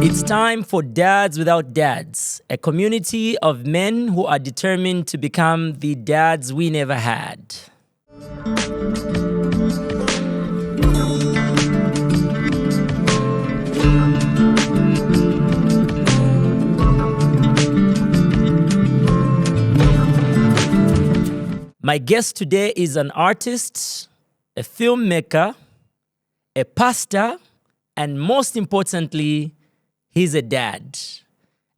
It's time for Dads Without Dads, a community of men who are determined to become the dads we never had. My guest today is an artist, a filmmaker, a pastor, and most importantly, he's a dad.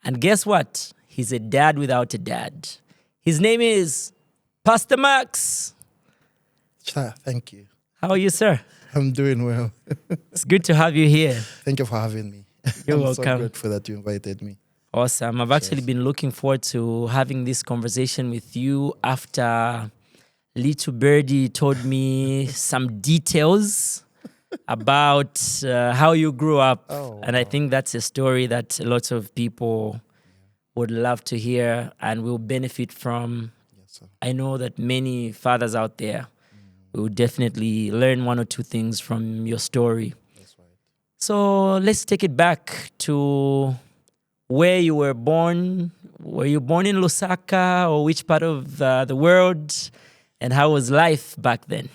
And guess what? He's a dad without a dad. His name is Pastor Max. Thank you. How are you, sir? I'm doing well. It's good to have you here. Thank you for having me. You're I'm welcome. so grateful that you invited me. Awesome. I've actually been looking forward to having this conversation with you after Little Birdie told me some details about how you grew up. And I think that's a story that lots of people would love to hear and will benefit from. Yes, sir. I know that many fathers out there will definitely learn one or two things from your story. That's right. So let's take it back to where you were born. Were you born in Lusaka, or which part of the world? And how was life back then?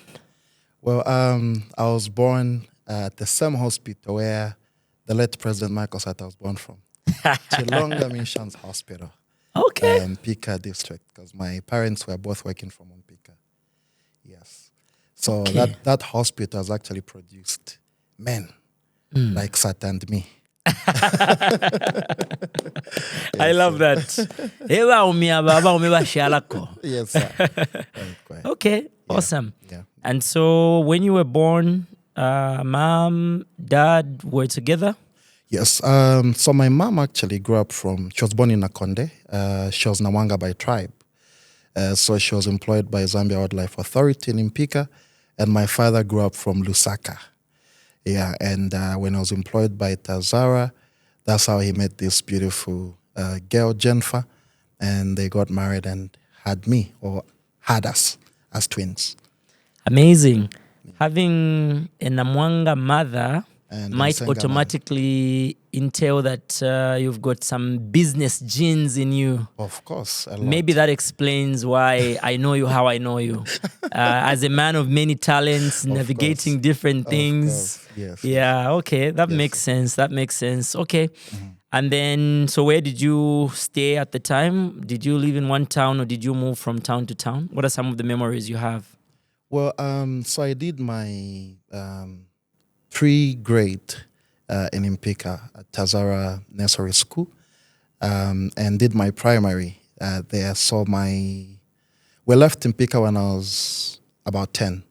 Well, I was born at the same hospital where the late President Michael Sata was born from. Chilonga Missions Hospital. Okay. Pika district, because my parents were both working from Pika. Yes. So Okay. that hospital has actually produced men like Sata and me. I love that. Yes, sir. Quite. Okay, awesome. Yeah. And so when you were born, mom, dad were together? Yes. So my mom actually grew up she was born in Nakonde. She was Nawanga by tribe. So she was employed by Zambia Wildlife Authority in Impika. And my father grew up from Lusaka. Yeah. And when I was employed by Tazara, that's how he met this beautiful girl, Jennifer. And they got married and had me, or had us, as twins. Amazing. Having a Namwanga mother And might Senga man. automatically entail that you've got some business genes in you. Of course. A lot. Maybe that explains why I know you how I know you. As a man of many talents, navigating different things. Of course. Yes. Yeah, okay. That makes sense. That makes sense. Okay. And then, so where did you stay at the time? Did you live in one town or did you move from town to town? What are some of the memories you have? Well, so I did my pre-grade in Impika at Tazara Nursery School and did my primary there. So we left Impika when I was about 10.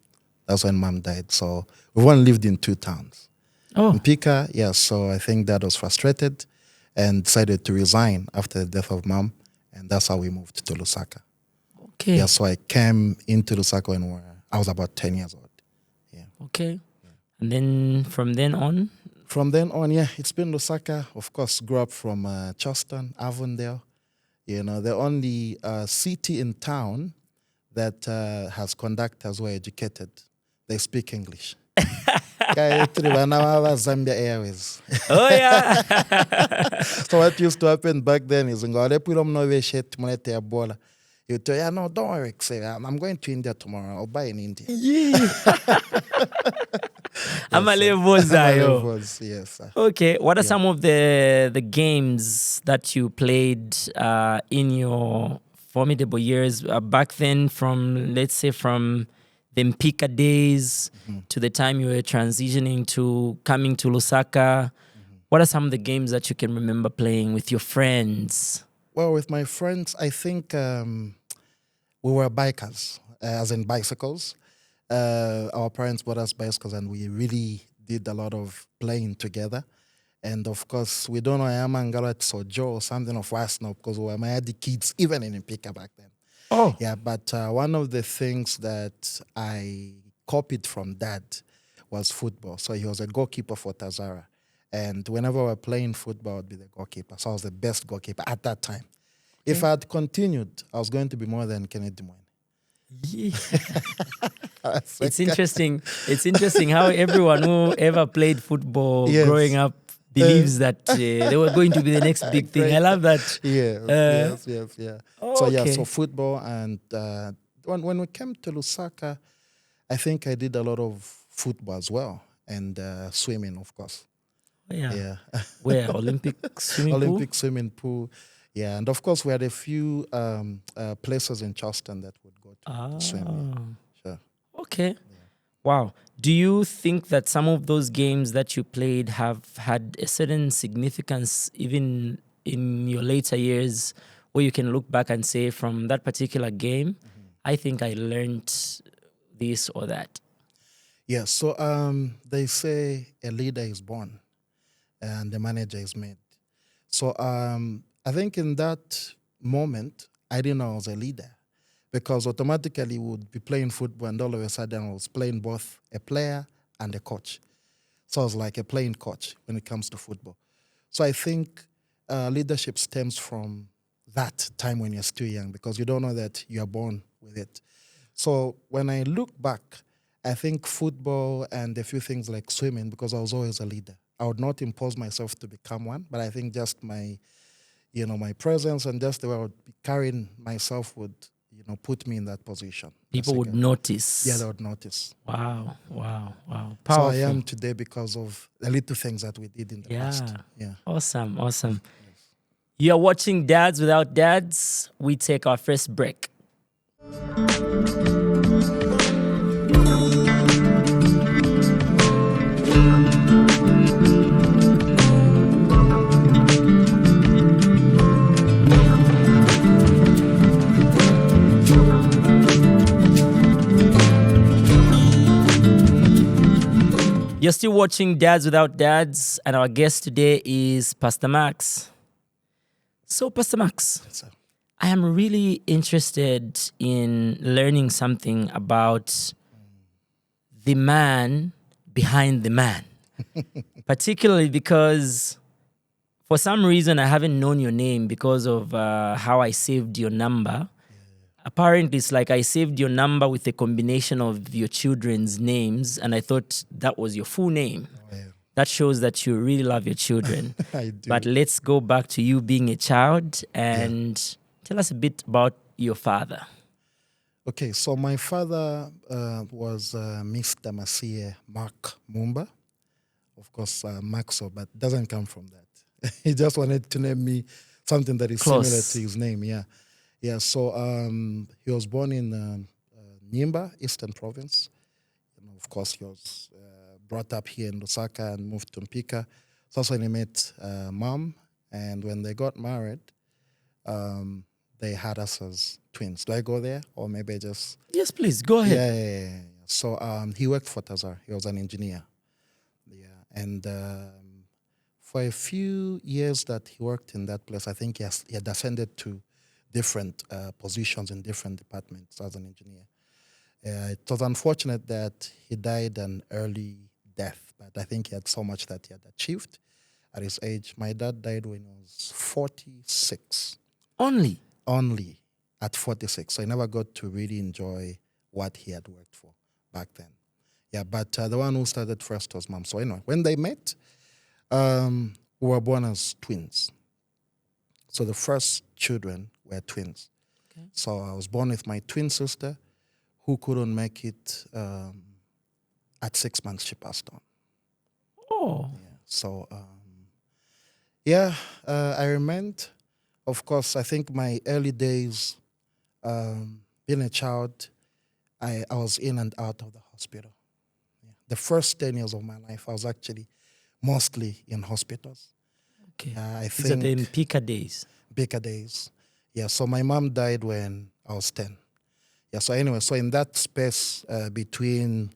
That's when mom died. So we've only lived in 2 towns. Oh, Impika, yeah, so I think dad was frustrated and decided to resign after the death of mom. And that's how we moved to Lusaka. okay. Yeah, so I came into Lusaka when I was about 10 years old. Yeah. Okay. And then from then on? From then on, yeah, it's been Lusaka. Of course, grew up from Charleston, Avondale. You know, the only city in town that has conductors who are educated. They speak English. Zambia Airways. Oh, yeah. So what used to happen back then is, you tell you, no, don't worry, say, I'm going to India tomorrow. I'll buy in India. I'm a level. Yes, sir. Okay, what are some of the games that you played in your formidable years back then, from, let's say, from the Mpika days to the time you were transitioning to coming to Lusaka? What are some of the games that you can remember playing with your friends? Well, with my friends, I think we were bikers, as in bicycles. Our parents bought us bicycles and we really did a lot of playing together. And of course, we don't know Yamangalat Sojo or something of us now because we were my kids, even in Impika back then. Oh. Yeah, but one of the things that I copied from dad was football. So he was a goalkeeper for Tazara. And whenever we were playing football, I would be the goalkeeper. So I was the best goalkeeper at that time. If I had continued, I was going to be more than Kennedy Moine. Yeah. I It's think, interesting. It's interesting how everyone who ever played football growing yes. up believes that they were going to be the next big thing. I Great. love that. Yes, Uh, yes, yeah. So yeah, so okay. football and when we came to Lusaka, I think I did a lot of football as well and swimming, of course. Yeah. Yeah, Where? Olympic swimming pool? Olympic swimming pool. Yeah, and of course we had a few places in Charleston that would go to swim. Yeah. Ah. Sure. Okay. Wow. Do you think that some of those games that you played have had a certain significance even in your later years where you can look back and say from that particular game, I think I learned this or that? Yeah. So they say a leader is born and the manager is made. So I think in that moment, I didn't know I was a leader because automatically we would be playing football and all of a sudden I was playing both a player and a coach. So I was like a playing coach when it comes to football. So I think leadership stems from that time when you're still young because you don't know that you are born with it. So when I look back, I think football and a few things like swimming, because I was always a leader. I would not impose myself to become one, but I think just my, my presence and just the way I would be carrying myself would, put me in that position. People would Yeah, notice. they would notice. Wow, wow, wow. So Powerful. I am today because of the little things that we did in the past. Yeah. Awesome, awesome. You're watching Dads Without Dads. We take our first break. You're still watching Dads Without Dads, and our guest today is Pastor Max. So, Pastor Max, So, I am really interested in learning something about the man behind the man, particularly because for some reason I haven't known your name because of how I saved your number. Apparently, it's like I saved your number with a combination of your children's names, and I thought that was your full name. yeah, That shows that you really love your children. I do. But let's go back to you being a child and tell us a bit about your father. Okay, so my father was Mr. Masie Mark Mumba, of course, Maxwell, but doesn't come from that. He just wanted to name me something that is Close. similar to his name, yeah. Yeah, so he was born in Mumba, Eastern Province. Of course, he was brought up here in Lusaka and moved to Mpika. So that's when he met mom, and when they got married, they had us as twins. Do I go there, or maybe I just... Yes, please, go ahead. Yeah. So he worked for Tazar. He was an engineer. Yeah, and for a few years that he worked in that place, I think he had ascended to different positions in different departments as an engineer. It was unfortunate that he died an early death, but I think he had so much that he had achieved at his age. My dad died when he was 46. Only At 46. So I never got to really enjoy what he had worked for back then. Yeah, but the one who started first was mom. So anyway, when they met, we were born as twins. So the first children were twins. Okay. So I was born with my twin sister who couldn't make it at 6 months. She passed on. Oh. Yeah. So, I remained. Of course, I think my early days, being a child, I was in and out of the hospital. Yeah. The first 10 years of my life, I was actually mostly in hospitals. Okay. I These are the think Mpika days. Baker days. Yeah, so my mom died when I was 10. Yeah, so anyway, so in that space between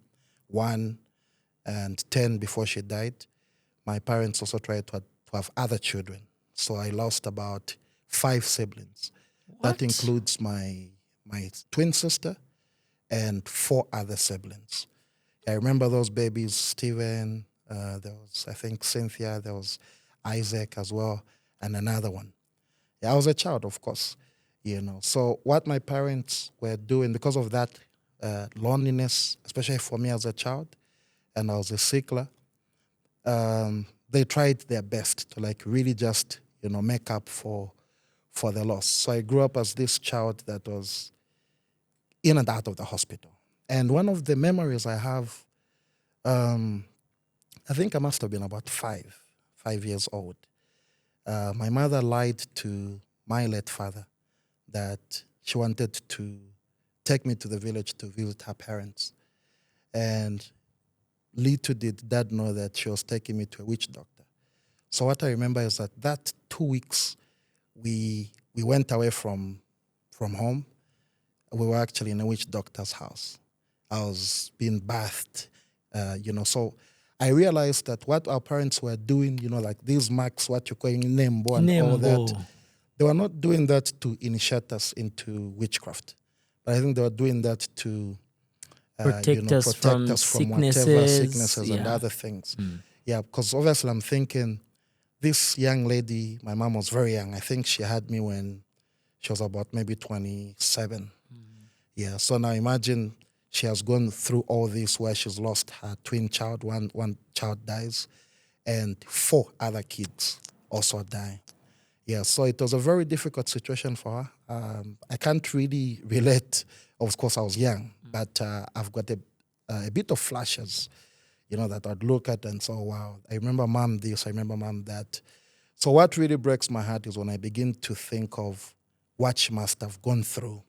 1 and 10 before she died, my parents also tried to have other children. So I lost about 5 siblings. What? That includes my twin sister and 4 other siblings. I remember those babies, Stephen, there was, I think, Cynthia, there was Isaac as well, and another one. Yeah, I was a child, of course. So what my parents were doing because of that loneliness, especially for me as a child, and I was a sickler, they tried their best to like really just, make up for the loss. So I grew up as this child that was in and out of the hospital. And one of the memories I have, I think I must have been about 5 years old. My mother lied to my late father that she wanted to take me to the village to visit her parents. And little did Dad know that she was taking me to a witch doctor. So what I remember is that 2 weeks, we went away from home. We were actually in a witch doctor's house. I was being bathed, So I realized that what our parents were doing, like these marks, what you're calling Nembo and all that, they were not doing that to initiate us into witchcraft. But I think they were doing that to protect us from whatever sicknesses and other things. Yeah, because obviously I'm thinking, this young lady, my mom was very young. I think she had me when she was about maybe 27. Yeah, so now imagine she has gone through all this where she's lost her twin child, one child dies, and 4 other kids also die. Yeah, so it was a very difficult situation for her. I can't really relate. Of course, I was young, but I've got a bit of flashes, that I'd look at and say, oh, wow, I remember mom this, I remember mom that. So what really breaks my heart is when I begin to think of what she must have gone through,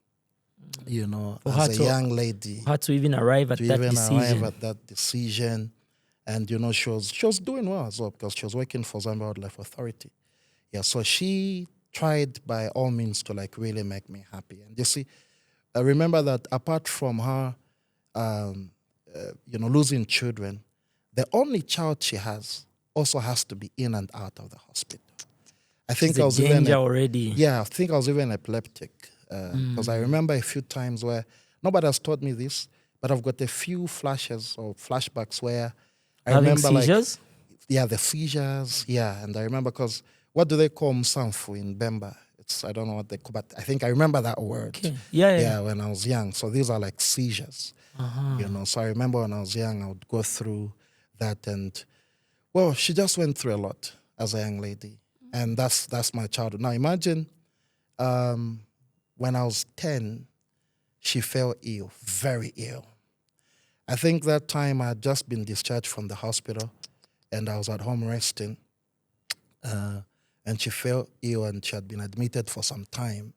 as a young lady. How to even arrive at that decision. And, she was doing well as well because she was working for Zambia Wildlife Authority. Yeah, so she tried by all means to like really make me happy. And you see, I remember that apart from her, losing children, the only child she has also has to be in and out of the hospital. I think I was even already. Yeah, I think I was even epileptic because I remember a few times where nobody has taught me this, but I've got a few flashes or flashbacks where I remember seizures? The seizures. Yeah, and I remember because what do they call msamfu in Bwembya? I don't know what they call, but I think I remember that word. Okay. Yeah. When I was young. So these are like seizures. So I remember when I was young, I would go through that, and well, she just went through a lot as a young lady, and that's my childhood. Now imagine, when I was 10, she fell ill, very ill. I think that time I had just been discharged from the hospital, and I was at home resting. And she fell ill, and she had been admitted for some time.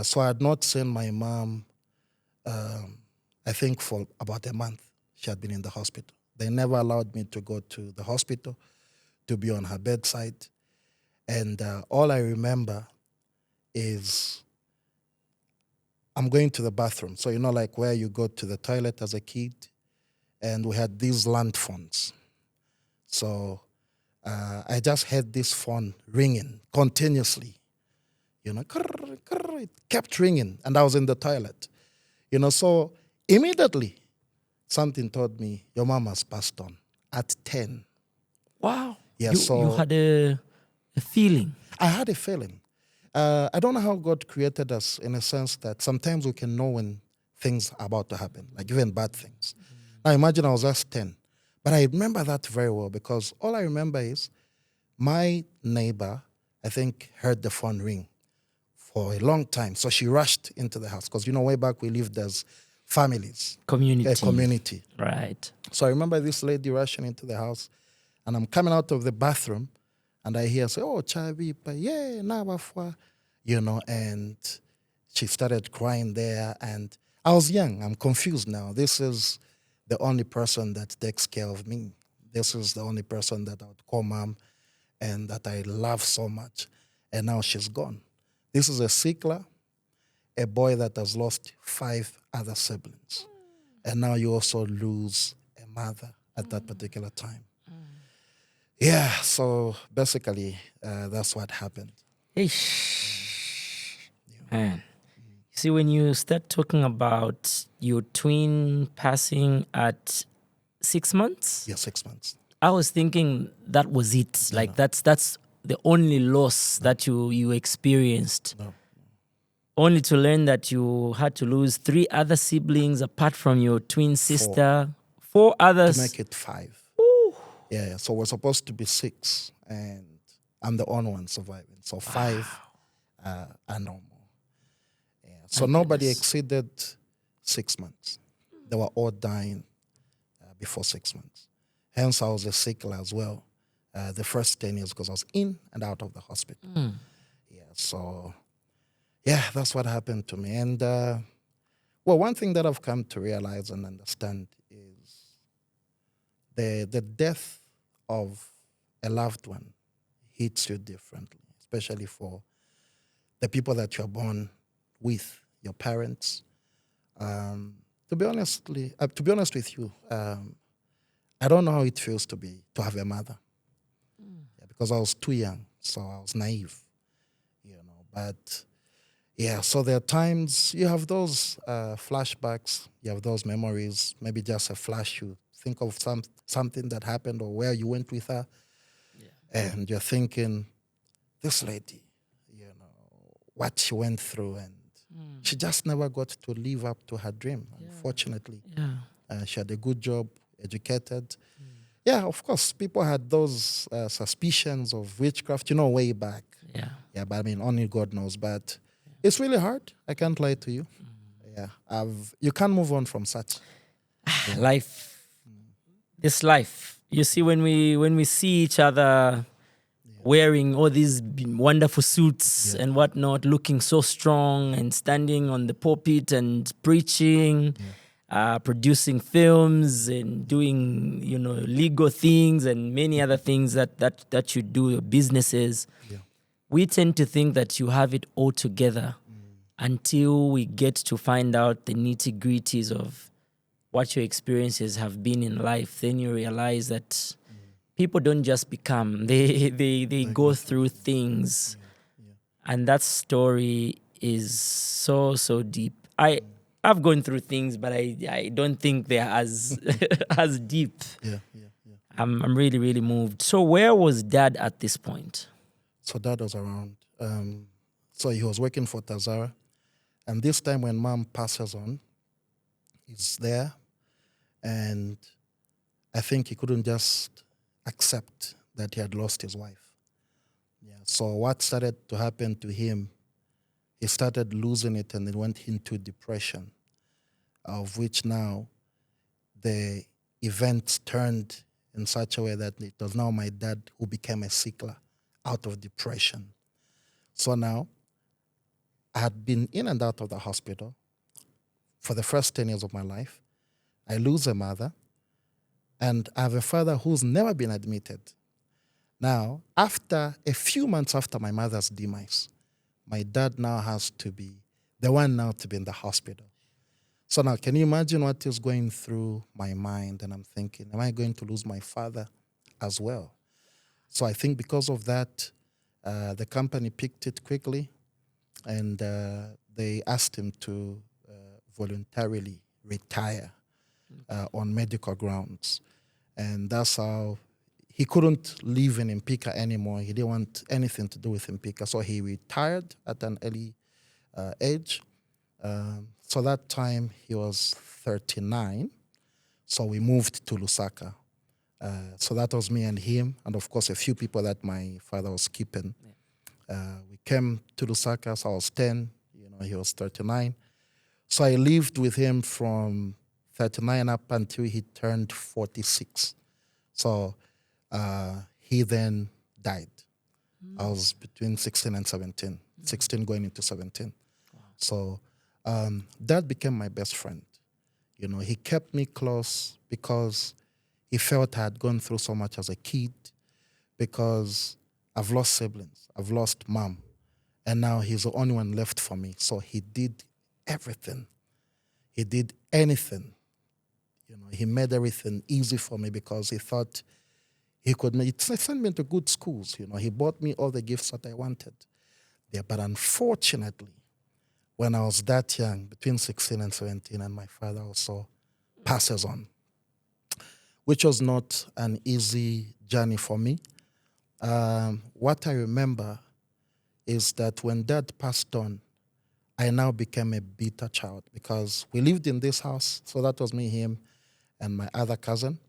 So I had not seen my mom, I think for about a month. She had been in the hospital. They never allowed me to go to the hospital to be on her bedside. And all I remember is I'm going to the bathroom. So, like where you go to the toilet as a kid, and we had these land phones. So I just had this phone ringing continuously. It kept ringing, and I was in the toilet. So immediately something told me, your mom has passed on at 10. Wow. Yeah, you had a feeling. I had a feeling. I don't know how God created us in a sense that sometimes we can know when things are about to happen, like even bad things. Now imagine I was just 10. But I remember that very well because all I remember is my neighbor, I think, heard the phone ring for a long time. So she rushed into the house because, way back we lived as families. Community. Right. So I remember this lady rushing into the house, and I'm coming out of the bathroom, and I hear say, oh, Chavi, yeah, Nabafwa, and she started crying there. And I was young. I'm confused now. This is the only person that takes care of me. This is the only person that I would call mom and that I love so much. And now she's gone. This is a sickler, a boy that has lost 5 other siblings. And now you also lose a mother at that particular time. Yeah, so basically that's what happened. Man. See, when you start talking about your twin passing at 6 months? Yeah, 6 months. I was thinking that was it. Like that's the only loss that you experienced. No. Only to learn that you had to lose 3 other siblings apart from your twin sister. 4 to others. make it 5. Yeah, so we're supposed to be 6, and I'm the only one surviving. So 5 are normal. Yeah. So nobody goodness. exceeded 6 months. They were all dying before 6 months. Hence, I was a sickle as well. The first 10 years, because I was in and out of the hospital. Yeah, so yeah, that's what happened to me. And well, one thing that I've come to realize and understand is the death of a loved one hits you differently, especially for the people that you're born with, your parents. To be honest with you, I don't know how it feels to have a mother. Yeah, because I was too young, so I was naive, But yeah, so there are times you have those flashbacks, you have those memories, maybe just a flash. You think of something that happened or where you went with her, and you're thinking, this lady, what she went through, and she just never got to live up to her dream, unfortunately. She had a good job, educated. Yeah, of course, people had those suspicions of witchcraft, way back. Yeah, but I mean, only God knows. But it's really hard. I can't lie to you. Yeah, you can't move on from such. Life, this life. You see, when we see each other wearing all these wonderful suits and whatnot, looking so strong and standing on the pulpit and preaching, producing films and doing legal things and many other things that you do, your businesses. We tend to think that you have it all together until we get to find out the nitty-gritties of what your experiences have been in life. Then you realize that people don't just become, they go through things. And that story is so, so deep. I've gone through things, but I don't think they're as as deep. I'm really, really moved. So where was Dad at this point? So Dad was around. So he was working for Tazara. And this time when Mom passes on, he's there. And I think he couldn't just accept that he had lost his wife. Yeah. So what started to happen to him, he started losing it and he went into depression, of which now the events turned in such a way that it was now my dad who became a sickler out of depression. So now, I had been in and out of the hospital for the first 10 years of my life. I lose a mother, and I have a father who's never been admitted. Now, after a few months after my mother's demise, my dad now has to be the one now to be in the hospital. So now, can you imagine what is going through my mind? And I'm thinking, am I going to lose my father as well? So I think because of that, the company picked it quickly, and they asked him to voluntarily retire on medical grounds. And that's how he couldn't live in Mpika anymore. He didn't want anything to do with Mpika. So he retired at an early age. So that time he was 39. So we moved to Lusaka. So that was me and him, and of course a few people that my father was keeping. We came to Lusaka, so I was 10, he was 39. So I lived with him from 39 up until he turned 46. So he then died. I was between 16 and 17, 16 going into 17. Wow. So that became my best friend. He kept me close because he felt I had gone through so much as a kid, because I've lost siblings, I've lost mom, and now he's the only one left for me. So he did everything. He did anything. He made everything easy for me because he thought he could send me to good schools. He bought me all the gifts that I wanted. Yeah, but unfortunately, when I was that young, between 16 and 17, and my father also passes on, which was not an easy journey for me. What I remember is that when Dad passed on, I now became a bitter child because we lived in this house. So that was me, him, and my other cousin.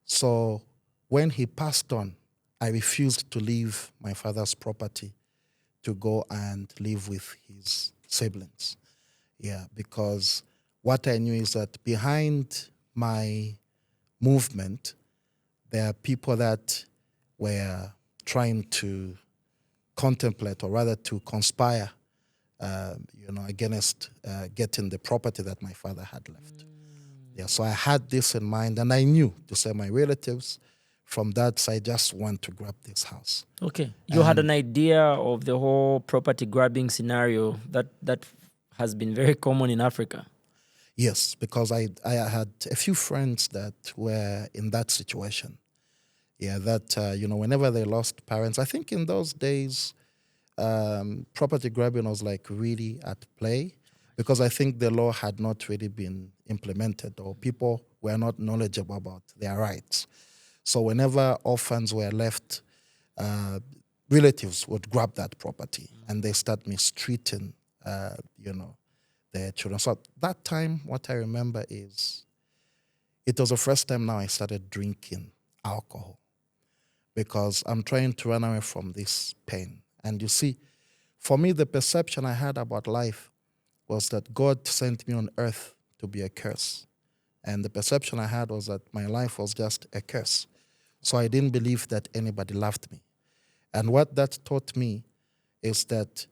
So when he passed on, I refused to leave my father's property to go and live with his siblings. Yeah, because what I knew is that behind my movement, there are people that were trying to contemplate, or rather to conspire, against getting the property that my father had left. Yeah, so I had this in mind, and I knew to say my relatives from that side just want to grab this house. Okay, you had an idea of the whole property grabbing scenario that has been very common in Africa. Yes, because I had a few friends that were in that situation. Yeah, that, whenever they lost parents, I think in those days, property grabbing was like really at play, because I think the law had not really been implemented, or people were not knowledgeable about their rights. So whenever orphans were left, relatives would grab that property and they start mistreating, their children. So at that time, what I remember is it was the first time now I started drinking alcohol, because I'm trying to run away from this pain. And you see, for me, the perception I had about life was that God sent me on earth to be a curse. And the perception I had was that my life was just a curse. So I didn't believe that anybody loved me. And what that taught me is that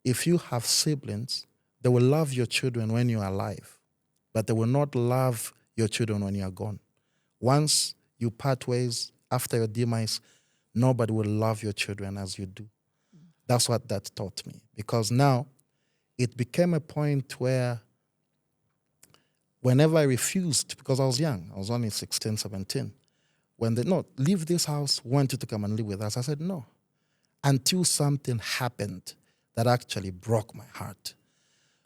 if you have siblings, they will love your children when you're alive, but they will not love your children when you're gone. Once you part ways after your demise, nobody will love your children as you do. That's what that taught me, because now it became a point where whenever I refused, because I was young, I was only 16, 17, when they, no, leave this house, want you to come and live with us, I said no, until something happened that actually broke my heart.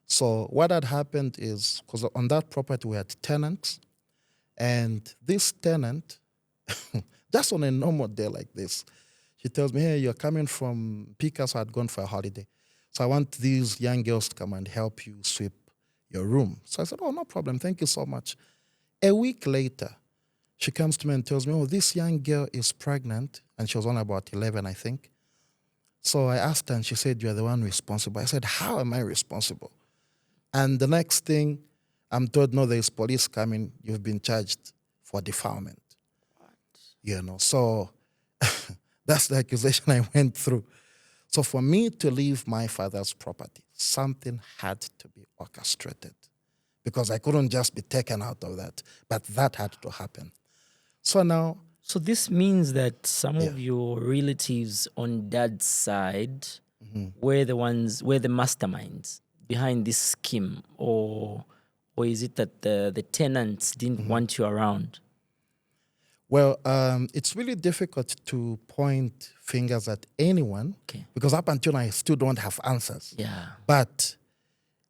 So what had happened is, because on that property we had tenants, and this tenant, just on a normal day like this, she tells me, hey, you're coming from Pika, so I'd gone for a holiday. So I want these young girls to come and help you sweep your room. So I said, oh, no problem, thank you so much. A week later, she comes to me and tells me, oh, this young girl is pregnant, and she was only about 11, I think. So I asked her, and she said, you're the one responsible. I said, how am I responsible? And the next thing, I'm told, no, there's police coming. You've been charged for defilement. What? So that's the accusation I went through. So for me to leave my father's property, something had to be orchestrated, because I couldn't just be taken out of that, but that had to happen. So now... So this means that some of your relatives on dad's side were the masterminds behind this scheme, or is it that the tenants didn't want you around? Well, it's really difficult to point fingers at anyone, because up until now I still don't have answers. Yeah. But,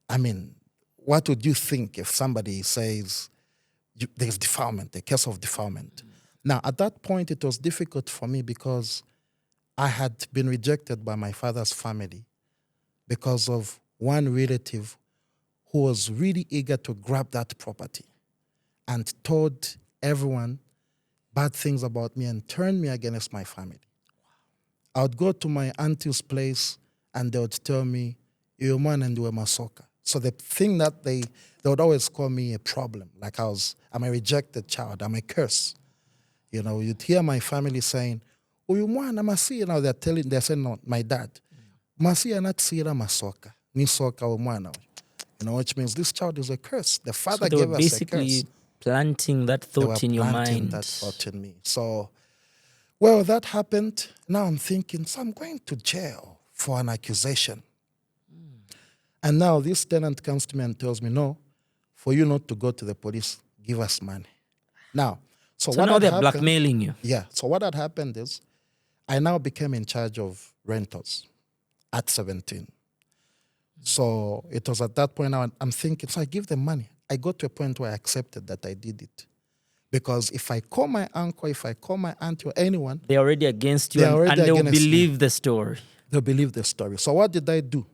I mean, what would you think if somebody says there's defilement, a case of defilement? Now, at that point, it was difficult for me because I had been rejected by my father's family because of one relative who was really eager to grab that property and told everyone bad things about me and turned me against my family. I would go to my auntie's place and they would tell me, you're man and you're masoka. So the thing that they would always call me a problem, like I'm a rejected child, I'm a curse. You'd hear my family saying, oh, you mwana masi, now they're saying, no, my dad, masi not sira masoka, ni soka o mwana. Which means this child is a curse. The father gave us a curse. Basically planting that thought in your mind. That thought in me. So, well, that happened. Now I'm thinking, so I'm going to jail for an accusation. And now this tenant comes to me and tells me, no, for you not to go to the police, give us money. So what now they're blackmailing you. Yeah. So what had happened is I now became in charge of rentals at 17. So it was at that point now I'm thinking, so I give them money. I got to a point where I accepted that I did it. Because if I call my uncle, if I call my auntie or anyone... They're already against you and they'll believe the story. They'll believe the story. So what did I do?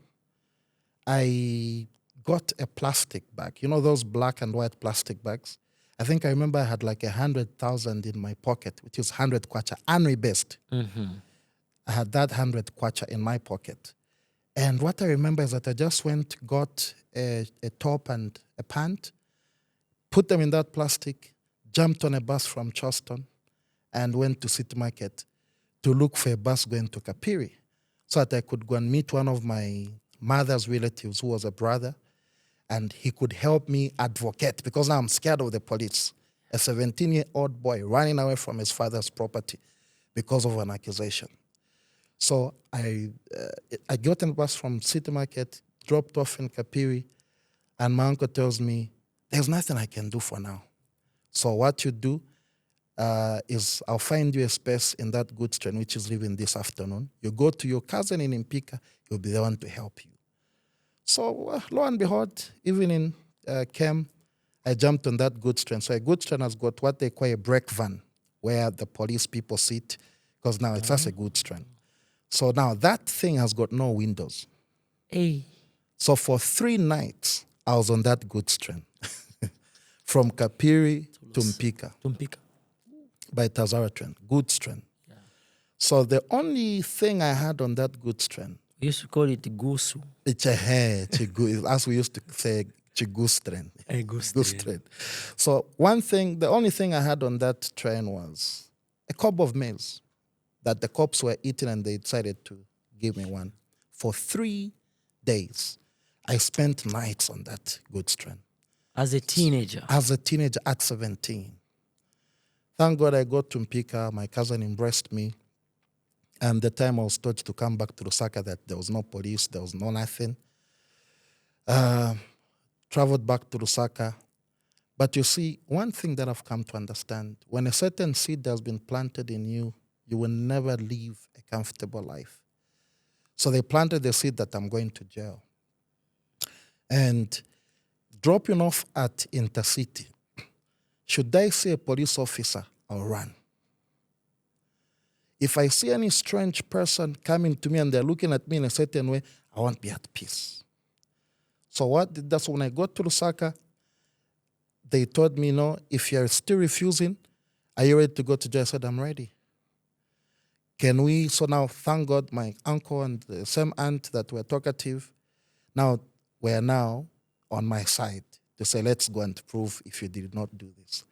I got a plastic bag. You know those black and white plastic bags? I think I remember I had like 100,000 in my pocket, which is 100 kwacha, unrebased. I had that 100 kwacha in my pocket. And what I remember is that I just went, got a top and a pant, put them in that plastic, jumped on a bus from Charleston, and went to City Market to look for a bus going to Kapiri so that I could go and meet one of my mother's relatives who was a brother, and he could help me advocate because now I'm scared of the police. A 17-year-old boy running away from his father's property because of an accusation. So I got on a bus from City Market, dropped off in Kapiri, and my uncle tells me, there's nothing I can do for now. So what you do is I'll find you a space in that goods train, which is leaving this afternoon. You go to your cousin in Impika, he'll be the one to help you. So lo and behold, evening came, I jumped on that goods train. So a goods train has got what they call a brake van, where the police people sit, because now it's just a goods train. So now that thing has got no windows. Hey. So for 3 nights, I was on that goods train. From Kapiri to Mpika. By Tazara train, goods train. Yeah. So the only thing I had on that goods train, we used to call it gusu. It's as we used to say, goose train. A goose train. So the only thing I had on that train was a cob of maize that the cops were eating, and they decided to give me one. For 3 days, I spent nights on that goods train. As a teenager? As a teenager at 17. Thank God I got to Mpika. My cousin embraced me. And the time I was told to come back to Lusaka, that there was no police, there was no nothing. Traveled back to Lusaka. But you see, one thing that I've come to understand, when a certain seed has been planted in you, you will never live a comfortable life. So they planted the seed that I'm going to jail. And dropping off at Intercity, should I see a police officer, I'll run. If I see any strange person coming to me and they're looking at me in a certain way, I won't be at peace. So that's when I got to Lusaka, they told me, no, if you're still refusing, are you ready to go to jail? I said, I'm ready. So now, thank God, my uncle and the same aunt that were talkative, now were now on my side to say, let's go and prove if you did not do this.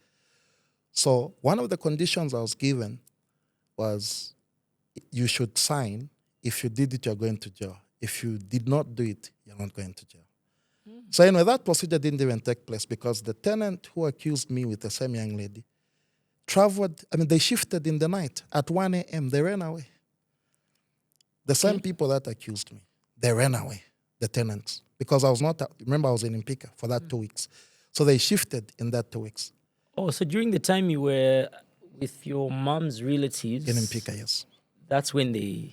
So one of the conditions I was given was you should sign. If you did it, you're going to jail. If you did not do it, you're not going to jail. So anyway, that procedure didn't even take place because the tenant who accused me with the same young lady they shifted in the night. At 1 a.m., they ran away. The same people that accused me, they ran away, the tenants. Because I was in Mpika for that 2 weeks. So they shifted in that 2 weeks. Oh, so during the time you were with your mom's relatives? In Mpika, yes. That's when they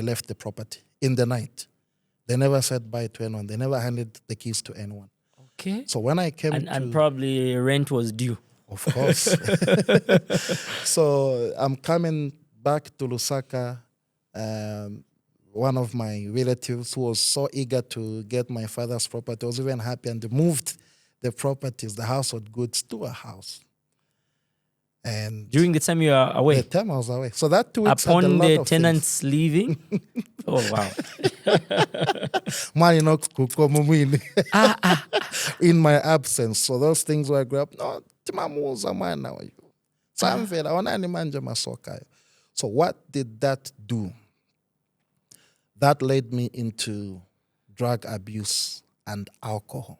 left the property in the night. They never said bye to anyone. They never handed the keys to anyone. Okay. So when I came and probably rent was due. Of course. So I'm coming back to Lusaka. One of my relatives who was so eager to get my father's property was even happy and moved the properties, the household goods, to a house. And during the time you are away? The time I was away. So that 2 weeks upon had a lot the of tenants things. leaving? Oh, wow. In my absence. So those things were grew up. No, timamuza mwana wa yu. Samvela onani manje masoka. So what did that do? That led me into drug abuse and alcohol.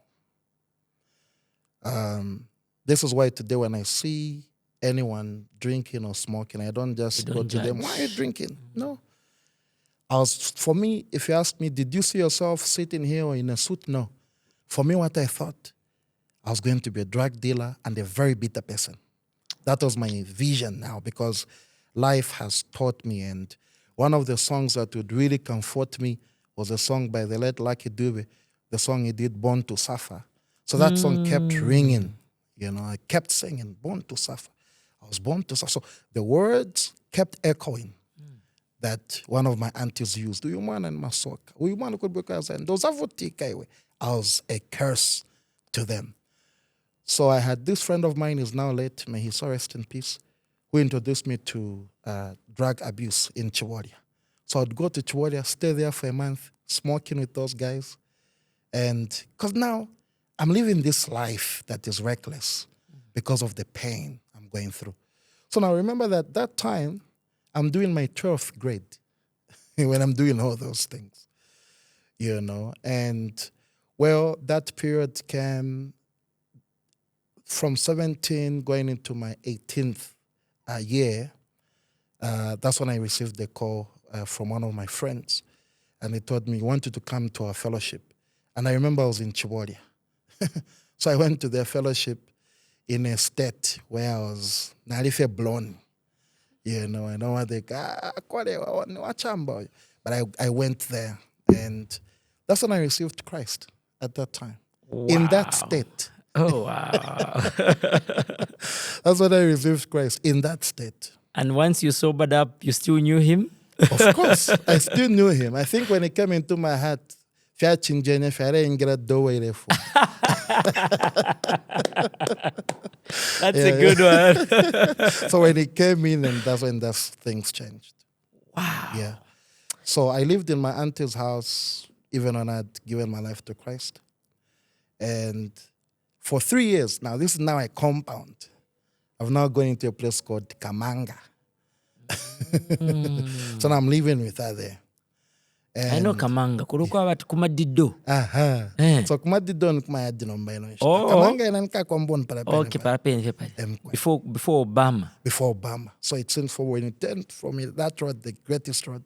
This is why today when I see anyone drinking or smoking, I don't just go to them, why are you drinking? No. For me, if you ask me, did you see yourself sitting here or in a suit? No. For me, what I thought, I was going to be a drug dealer and a very bitter person. That was my vision now because life has taught me. And one of the songs that would really comfort me was a song by the late Lucky Dube, the song he did, Born to Suffer. So that song kept ringing. I kept singing, Born to Suffer. I was born to suffer. So the words kept echoing. that one of my aunties used. Uyumwana and masoka. Uyumwana could be and those avotika. I was a curse to them. So I had this friend of mine who's now late, may he so rest in peace, who introduced me to drug abuse in Chihuahua. So I'd go to Chihuahua, stay there for a month, smoking with those guys. And because now I'm living this life that is reckless because of the pain I'm going through. So now remember that time, I'm doing my 12th grade when I'm doing all those things, And, well, that period came from 17 going into my 18th year. That's when I received the call from one of my friends. And he told me, he wanted to come to our fellowship. And I remember I was in Chihuahua. So I went to their fellowship in a state where I was narife blown. I know what they but I went there, and that's when I received Christ at that time. Wow. In that state. Oh, wow. That's when I received Christ, in that state. And once you sobered up, you still knew him? Of course, I still knew him. I think when it came into my heart, that's a good one. So when he came in, and that's when things changed. Wow. Yeah. So I lived in my auntie's house even when I'd given my life to Christ. And for 3 years, now this is now a compound. I've now gone into a place called Kamanga. So now I'm living with her there. And I know Kamanga. Kulikuwa watu kumadido. Aha. So kumadido ni kumayadino mbaino. Oh. Kamanga inanka kwa mboni pala. Okay, parapeni. Before Obama. Before Obama. So it's in for when you turn from that road, the greatest road,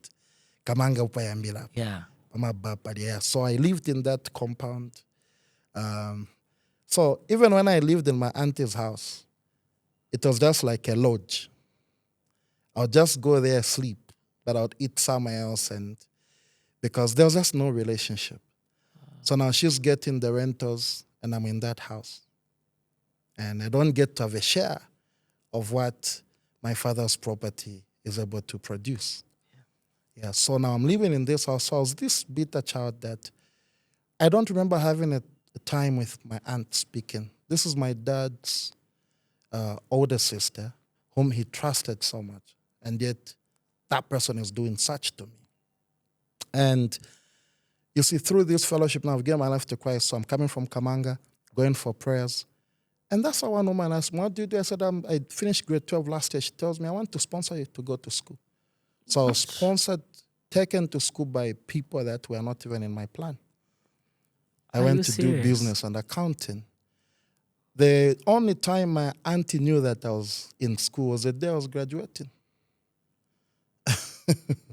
Kamanga upayambila. Yeah. Yeah. So I lived in that compound. So even when I lived in my auntie's house, it was just like a lodge. I'll just go there, sleep, but I'll eat somewhere else, and because there was just no relationship. So now she's getting the rentals, and I'm in that house. And I don't get to have a share of what my father's property is able to produce. Yeah. So now I'm living in this house. So I was this bitter child that I don't remember having a time with my aunt speaking. This is my dad's older sister, whom he trusted so much. And yet that person is doing such to me. And you see, through this fellowship now, I've given my life to Christ. So I'm coming from Kamanga, going for prayers. And that's how one woman asked me, what do you do? I said, I finished grade 12 last year. She tells me, I want to sponsor you to go to school. So I was sponsored, taken to school by people that were not even in my plan. I went to do business and accounting. The only time my auntie knew that I was in school was the day I was graduating.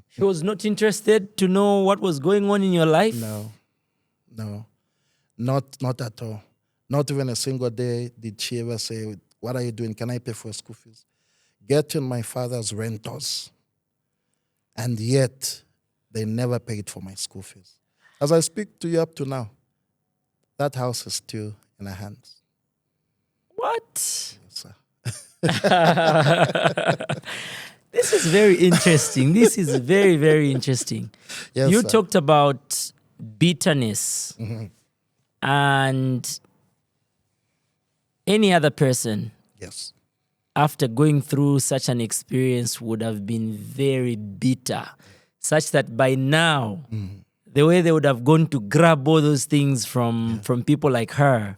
She was not interested to know what was going on in your life? No, not at all. Not even a single day did she ever say, what are you doing? Can I pay for school fees? Getting my father's rentals. And yet, they never paid for my school fees. As I speak to you up to now, that house is still in her hands. What? Yes, sir. This is very interesting. This is very, very interesting. Yes, you sir. talked about bitterness. Mm-hmm. And any other person, Yes. after going through such an experience, would have been very bitter, such that by now, the way they would have gone to grab all those things from people like her,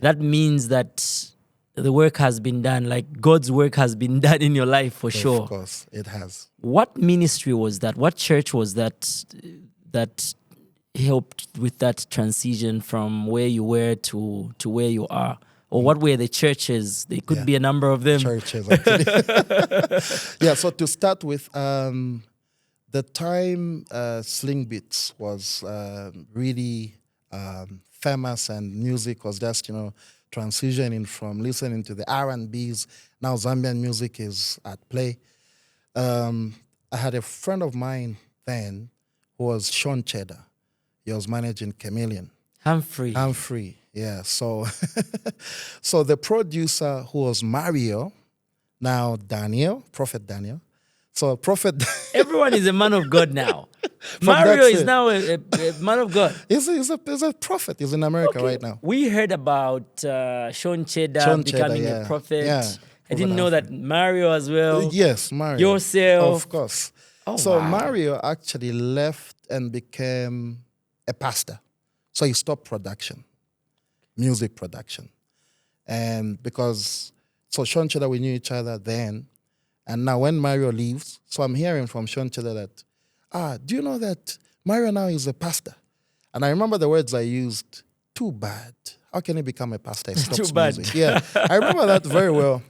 that means that the work has been done, like God's work has been done in your life for sure. Of course, it has. What ministry was that? What church was that that helped with that transition from where you were to where you are? Or what were the churches? There could be a number of them. Churches, actually. Yeah, so to start with, the time Sling Beats was really famous, and music was just, transitioning from listening to the R&Bs. Now Zambian music is at play. I had a friend of mine then who was Sean Cheddar. He was managing Chameleon. Humphrey, yeah. So, so the producer, who was Mario, now Daniel, Prophet Daniel. So Prophet, Everyone is a man of God now. From Mario that is set. now a man of God. he's a prophet. He's in America right now. We heard about Sean Cheddar Sean Cheddar, becoming a yeah. prophet. Yeah, I didn't Prophet know that Mario as well. Yes, Mario. Yourself. Of course. Oh, So wow. Mario actually left and became a pastor. So he stopped production, music production. And because, so Sean Cheddar, we knew each other then. And now when Mario leaves, so I'm hearing from Sean Cheddar that, do you know that Mario now is a pastor? And I remember the words I used, too bad. How can he become a pastor? He stops Too bad. music. Yeah, I remember that very well.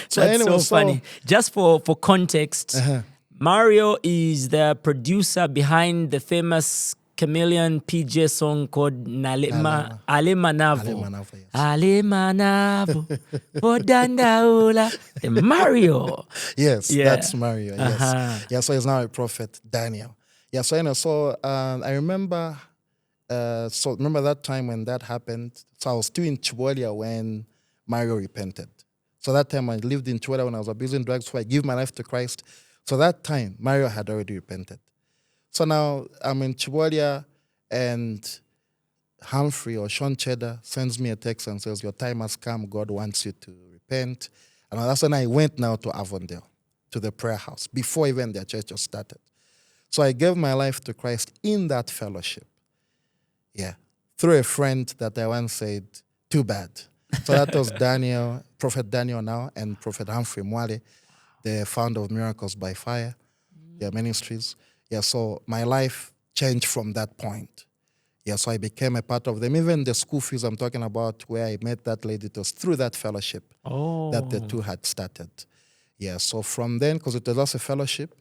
So That's anyway, so funny. Just for context, Mario is the producer behind the famous Chameleon PJ song called Nalema. Alemanavo. Alemanavo, yes. Alemanavo. Bodandaula. The Mario. Yes, Yeah. that's Mario. Yes. Uh-huh. Yeah, so he's now a prophet, Daniel. Yeah, so I remember, remember that time when that happened. So I was still in Chibolia when Mario repented. So that time I lived in Chibolia when I was abusing drugs, so I gave my life to Christ. So that time Mario had already repented. So now I'm in Chibolia and Humphrey or Sean Cheddar sends me a text and says, your time has come, God wants you to repent. And that's when I went now to Avondale, to the prayer house, before even their church was started. So I gave my life to Christ in that fellowship. Yeah. Through a friend that I once said, too bad. So that was Daniel, Prophet Daniel now, and Prophet Humphrey Mwale, the founder of Miracles by Fire, ministries. Yeah, so my life changed from that point. Yeah, so I became a part of them. Even the school fees I'm talking about, where I met that lady, it was through that fellowship that the two had started. Yeah, so from then, because it was also a fellowship,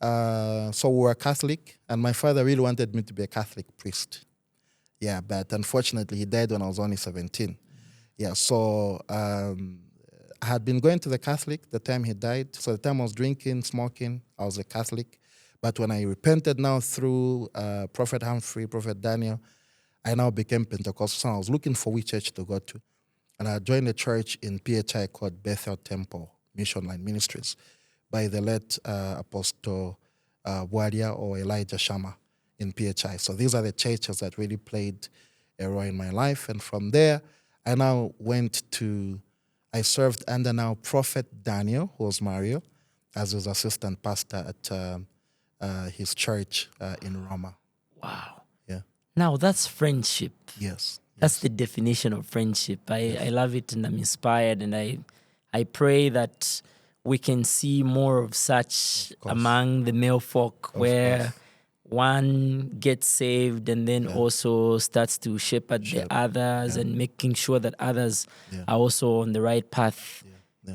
so we were Catholic, and my father really wanted me to be a Catholic priest. Yeah, but unfortunately, he died when I was only 17. Yeah, so I had been going to the Catholic the time he died. So the time I was drinking, smoking, I was a Catholic. But when I repented now through Prophet Humphrey, Prophet Daniel, I now became Pentecostal. So I was looking for which church to go to. And I joined a church in PHI called Bethel Temple Mission Line Ministries by the late Apostle Bwembya or Elijah Shama in PHI. So these are the churches that really played a role in my life. And from there, I now I served under now Prophet Daniel, who was Mario, as his assistant pastor at his church in Roma. Wow. Yeah. Now that's friendship. Yes. That's the definition of friendship. I love it and I'm inspired, and I pray that we can see more of such among the male folk, where one gets saved and then also starts to shepherd the others and making sure that others are also on the right path.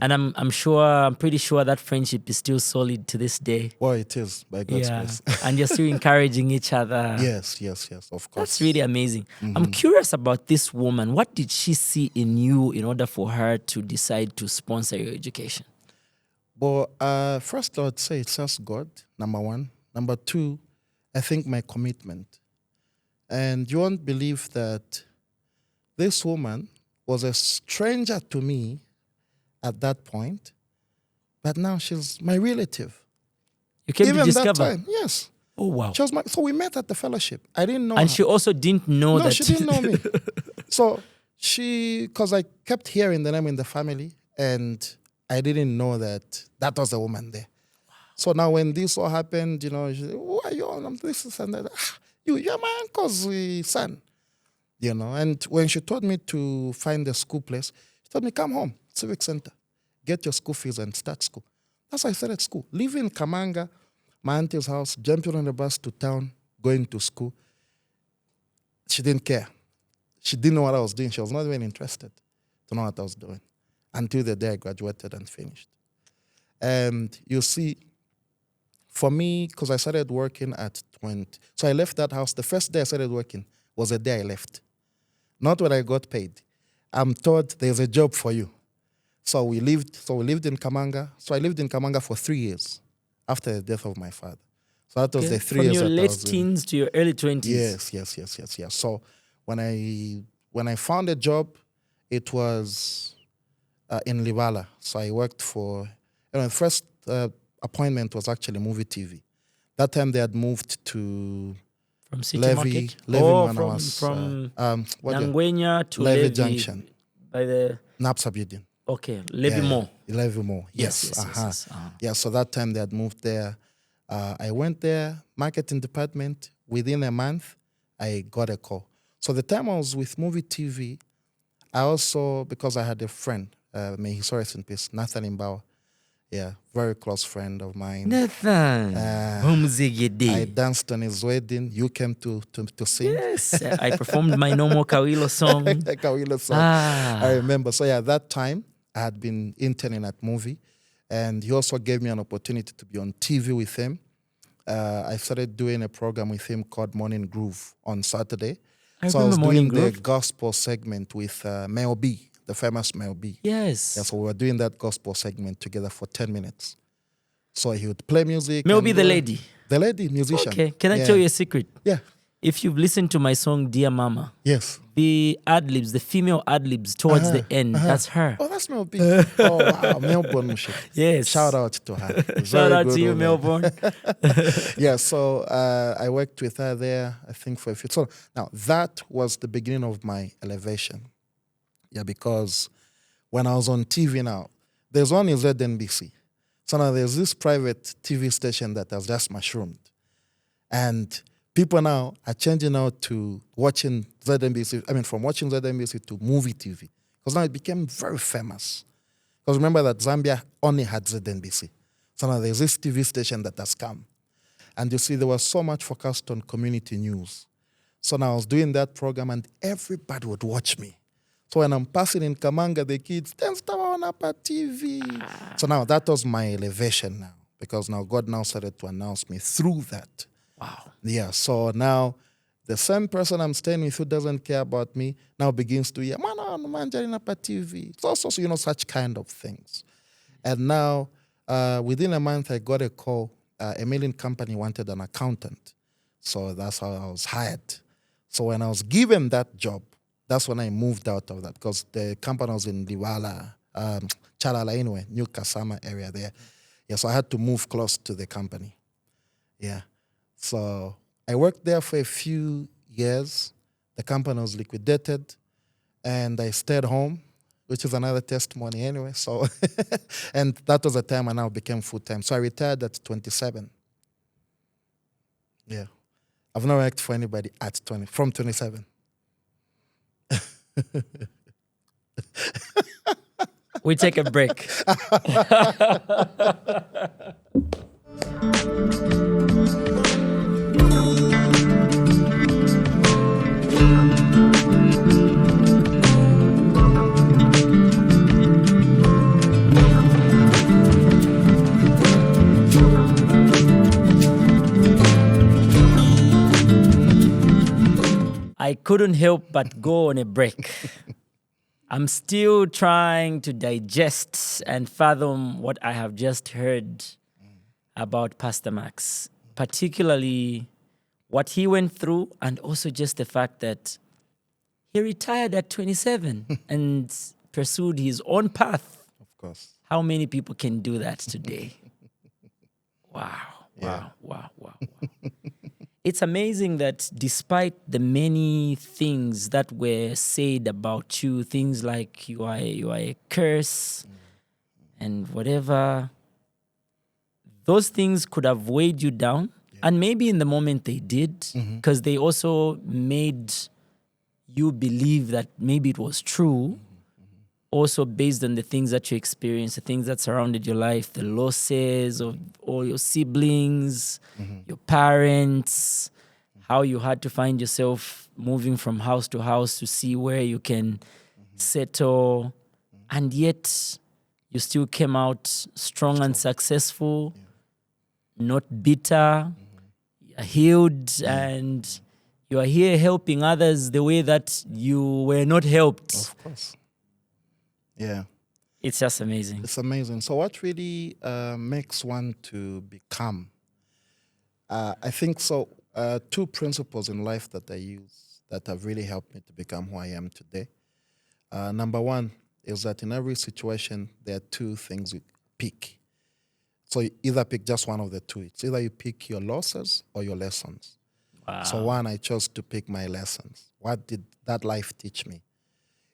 And I'm pretty sure that friendship is still solid to this day. Well, it is, by God's grace. And you're still encouraging each other. Yes, of course. That's really amazing. I'm curious about this woman. What did she see in you in order for her to decide to sponsor your education? Well, first I would say it's just God, number one. Number two, I think my commitment. And you won't believe that this woman was a stranger to me at that point, but now she's my relative. You came to discover? That time, yes. Oh, wow. So we met at the fellowship. I didn't know And her. she also didn't know that. No, she didn't know me. So because I kept hearing the name in the family, and I didn't know that was the woman there. Wow. So now when this all happened, she said, who are you? I'm this and that. You're my uncle's son. And when she told me to find a school place, she told me, come home, Civic Center, get your school fees and start school. That's how I started school. Living in Kamanga, my auntie's house, jumping on the bus to town, going to school. She didn't care. She didn't know what I was doing. She was not even interested to know what I was doing until the day I graduated and finished. And you see, for me, because I started working at 20, so I left that house. The first day I started working was the day I left. Not when I got paid. I'm told there's a job for you. So we lived in Kamanga. So I lived in Kamanga for 3 years after the death of my father. So that was the 3 years. From your late teens to your early 20s. Yes. So when I found a job, it was in Livala. So I worked for, first appointment was actually movie TV. That time they had moved to From City Levy Market? when I was Nangwenya to Levy Levy. Junction, By the... Napsabudin. Okay, Levy Mall. Levy Mall. Yes, Yes. yes, yes, yes. Yeah, so that time they had moved there. I went there, marketing department. Within a month, I got a call. So the time I was with movie TV, I also, because I had a friend, may he rest in peace, Nathan Imbawa. Yeah, very close friend of mine. Nathan. I danced on his wedding. You came to sing. Yes, I performed my normal Kawilo song. Kawilo song. I remember. So yeah, that time I had been interning at movie, and he also gave me an opportunity to be on TV with him. I started doing a program with him called Morning Groove on Saturday. I so I was doing the Groove. gospel segment with Mel B, the famous Mel B. Yes. Yeah, so we were doing that gospel segment together for 10 minutes. So he would play music. Mel B, the lady. The lady, musician. Okay, can I tell you a secret? Yeah. If you've listened to my song Dear Mama, yes, the ad-libs, the female ad-libs towards the end, that's her. Oh, that's Mel B. Oh, wow. Melbourne. Yes. Shout out to her. Shout out to you, Melbourne. Yeah, so I worked with her there, I think, for a few. So now that was the beginning of my elevation. Yeah, because when I was on TV now, there's one in ZNBC. So now there's this private TV station that has just mushroomed. And people now are changing out to watching ZNBC, from watching ZNBC to movie TV. Because now it became very famous. Because remember that Zambia only had ZNBC. So now there's this TV station that has come. And you see, there was so much focused on community news. So now I was doing that program and everybody would watch me. So when I'm passing in Kamanga, the kids, then start on up at TV. So now that was my elevation now. Because now God now started to announce me through that. Wow. Yeah, so now the same person I'm staying with who doesn't care about me now begins to hear, man, Manjarina pa TV. It's also, such kind of things. And now, within a month, I got a call. A mailing company wanted an accountant. So that's how I was hired. So when I was given that job, that's when I moved out of that because the company was in Liwala, Chalala anyway, New Kasama area there. Yeah, so I had to move close to the company. Yeah. So I worked there for a few years. The company was liquidated, and I stayed home, which is another testimony anyway. So, and that was the time I now became full-time. So I retired at 27. Yeah. I've not worked for anybody from 27. We take a break. I couldn't help but go on a break. I'm still trying to digest and fathom what I have just heard about Pastor Max, particularly what he went through and also just the fact that he retired at 27 and pursued his own path. Of course. How many people can do that today? Wow. It's amazing that despite the many things that were said about you, things like you are a curse and whatever, those things could have weighed you down. Yeah. And maybe in the moment they did, because they also made you believe that maybe it was true. Also based on the things that you experienced, the things that surrounded your life, the losses of all your siblings, your parents, how you had to find yourself moving from house to house to see where you can settle. And yet you still came out strong and successful, not bitter, you're healed, and you are here helping others the way that you were not helped. Of course. Yeah. It's just amazing. It's amazing. So what really makes one to become? I think so. Two principles in life that I use that have really helped me to become who I am today. Number one is that in every situation, there are two things we pick. So you either pick just one of the two. It's either you pick your losses or your lessons. Wow. So one, I chose to pick my lessons. What did that life teach me?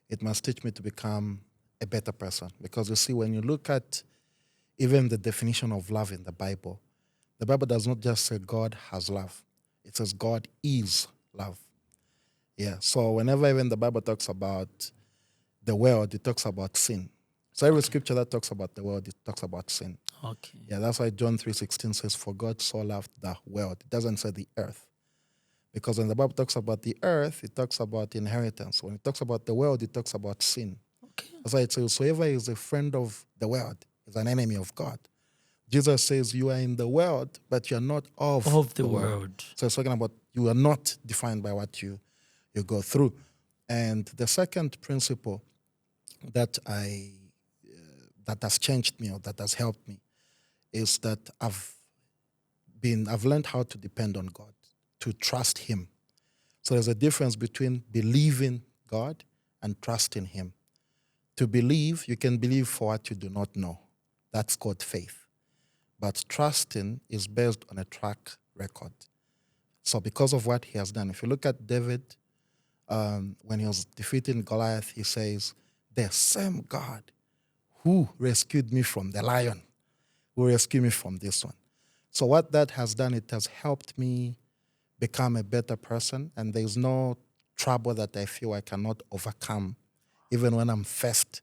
It must teach me to become a better person. Because you see, when you look at even the definition of love in the Bible does not just say God has love. It says God is love. Yeah. So whenever even the Bible talks about the world, it talks about sin. So every scripture that talks about the world, it talks about sin. Okay. Yeah, that's why John 3:16 says, "For God so loved the world." It doesn't say the earth. Because when the Bible talks about the earth, it talks about inheritance. When it talks about the world, it talks about sin. Okay. That's why it says, whoever is a friend of the world is an enemy of God. Jesus says, you are in the world, but you're not of the world. So it's talking about you are not defined by what you go through. And the second principle that that has changed me or that has helped me is that I've learned how to depend on God, to trust Him. So there's a difference between believing God and trusting Him. To believe, you can believe for what you do not know. That's called faith. But trusting is based on a track record. So because of what he has done, if you look at David, when he was defeating Goliath, he says, the same God who rescued me from the lion will rescue me from this one. So what that has done, it has helped me become a better person, and there's no trouble that I feel I cannot overcome, even when I'm faced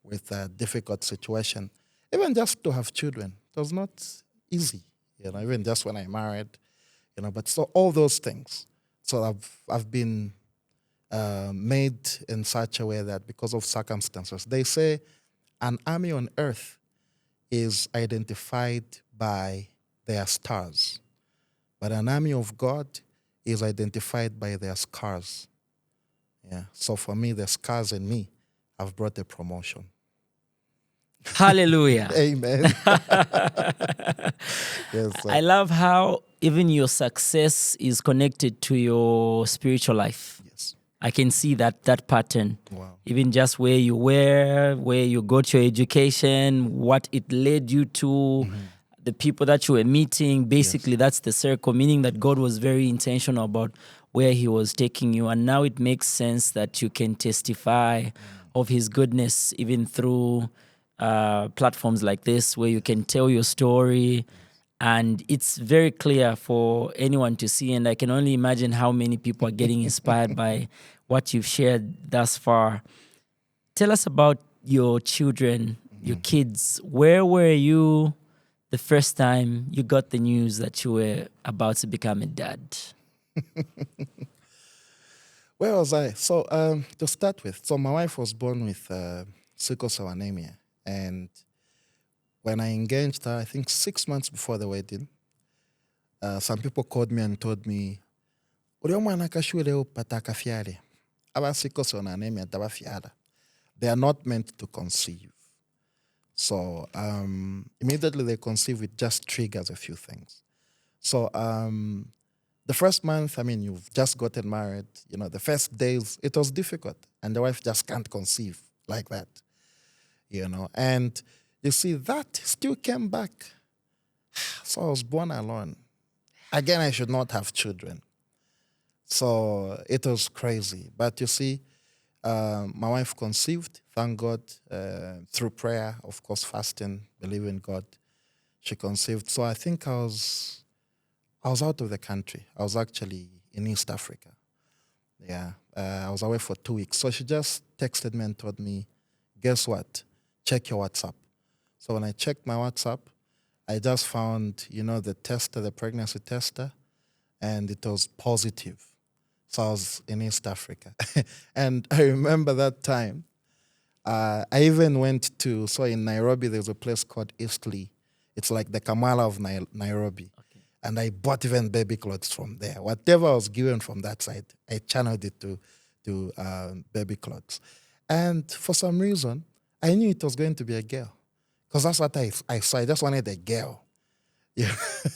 with a difficult situation. Even just to have children, it was not easy, even just when I married, but so all those things. So I've been made in such a way that because of circumstances, they say an army on earth is identified by their stars, but an army of God is identified by their scars. Yeah. So for me, the scars in me have brought a promotion. Hallelujah. Amen. Yes, I love how even your success is connected to your spiritual life. Yes. I can see that pattern. Wow. Even just where you were, where you got your education, what it led you to, the people that you were meeting. Basically, that's the circle, meaning that God was very intentional about where He was taking you. And now it makes sense that you can testify of His goodness even through platforms like this, where you can tell your story. And it's very clear for anyone to see. And I can only imagine how many people are getting inspired by what you've shared thus far. Tell us about your children, your kids. Where were you the first time you got the news that you were about to become a dad? Where was I? So to start with, so my wife was born with sickle cell anemia. And when I engaged her, I think 6 months before the wedding, some people called me and told me, "Uriyo mwana kashure upata kafiare. Aba sickle cell anemia taba fiara." They are not meant to conceive. So immediately they conceive, it just triggers a few things. So the first month, you've just gotten married, the first days, it was difficult. And the wife just can't conceive like that, And you see, that still came back. So I was born alone. Again, I should not have children. So it was crazy. But you see, my wife conceived, thank God, through prayer, of course, fasting, believing God. She conceived. So I think I was out of the country. I was actually in East Africa. Yeah, I was away for 2 weeks. So she just texted me and told me, guess what? Check your WhatsApp. So when I checked my WhatsApp, I just found, the pregnancy tester, and it was positive. So I was in East Africa. And I remember that time, I even went so in Nairobi, there's a place called Eastleigh. It's like the Kamala of Nairobi. Okay. And I bought even baby clothes from there. Whatever I was given from that side, I channeled it to baby clothes. And for some reason, I knew it was going to be a girl. Because that's what I saw. I just wanted a girl. Yeah.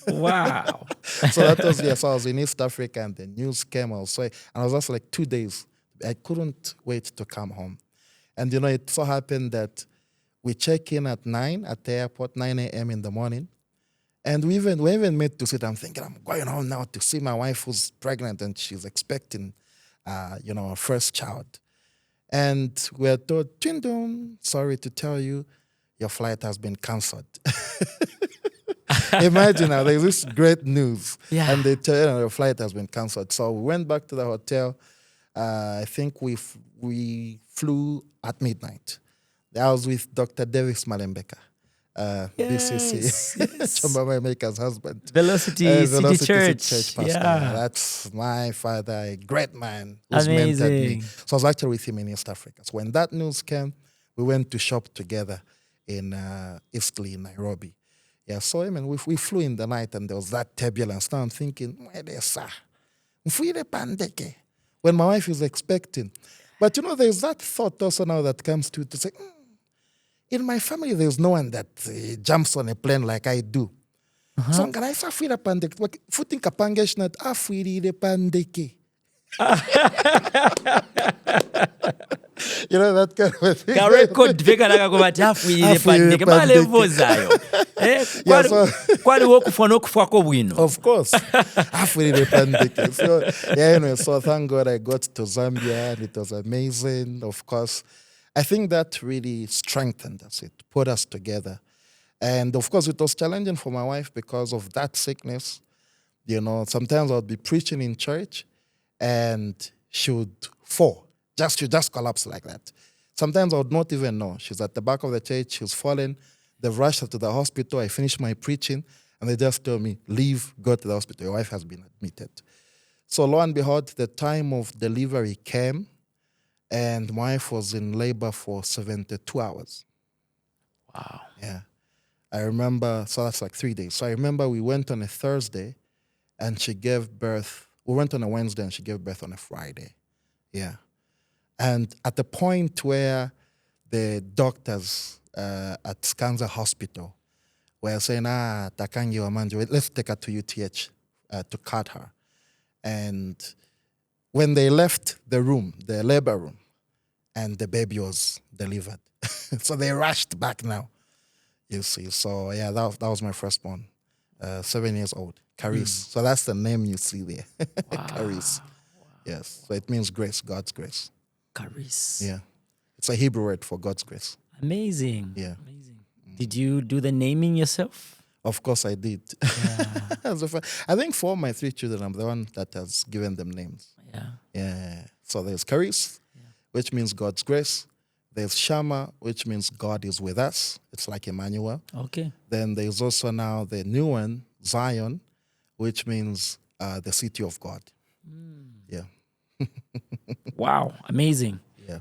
Wow. So that was, so I was in East Africa and the news came also. And I was just like 2 days. I couldn't wait to come home. And, it so happened that We check in at 9 at the airport, 9 a.m. in the morning. And we even made to sit. I'm thinking, I'm going home now to see my wife who's pregnant and she's expecting, her first child. And we're told, Chindum, sorry to tell you, your flight has been cancelled. Imagine now, there's this great news. Yeah. And they tell you your flight has been cancelled. So we went back to the hotel. I think we flew at midnight. I was with Dr. Davis Malembeka. BCC, yes. Chambama Maker's husband. Velocity City Church. Pastor. Yeah. That's my father, a great man who's mentored Amazing. me. So I was actually with him in East Africa. So when that news came, we went to shop together in Eastleigh, Nairobi. Yeah, so I mean, we flew in the night and there was that turbulence. Now I'm thinking, when my wife is expecting. But there's that thought also now that comes to say, in my family, there's no one that jumps on a plane like I do. So I'm going to feel a pandemic. Footing a pangesh not afiri pandeke. That kind of a thing. Karekod veka nakakubati afuire pandeke malevo zayo. Kwali wokufona okufwako bwino. Of course. Afiri pandeke. So so thank God I got to Zambia and it was amazing. Of course, I think that really strengthened us. It put us together. And of course, it was challenging for my wife because of that sickness. Sometimes I would be preaching in church and she would fall. She would just collapse like that. Sometimes I would not even know. She's at the back of the church. She's fallen. They've rushed her to the hospital. I finished my preaching and they just told me, leave, go to the hospital. Your wife has been admitted. So lo and behold, the time of delivery came and my wife was in labor for 72 hours. Wow. Yeah. I remember, so that's like 3 days. So I remember we went on a Thursday and she gave birth. We went on a Wednesday and she gave birth on a Friday. Yeah. And at the point where the doctors at Skanza Hospital were saying, Takangi Wamanjo, let's take her to UTH to cut her. And when they left the room, the labor room, and the baby was delivered. So they rushed back now, you see. So yeah, that was my firstborn, 7 years old, Caris. So that's the name you see there, Wow. Caris. Yes, so it means grace, God's grace. Caris. Yeah, it's a Hebrew word for God's grace. Amazing. Yeah. Amazing. Did you do the naming yourself? Of course I did. Yeah. I think for my 3 children, I'm the one that has given them names. Yeah. Yeah. So there's Caris, which means God's grace. There's Shama, which means God is with us. It's like Emmanuel. Okay. Then there's also now the new one, Zion, which means the city of God. Yeah. Wow. Amazing. Yeah.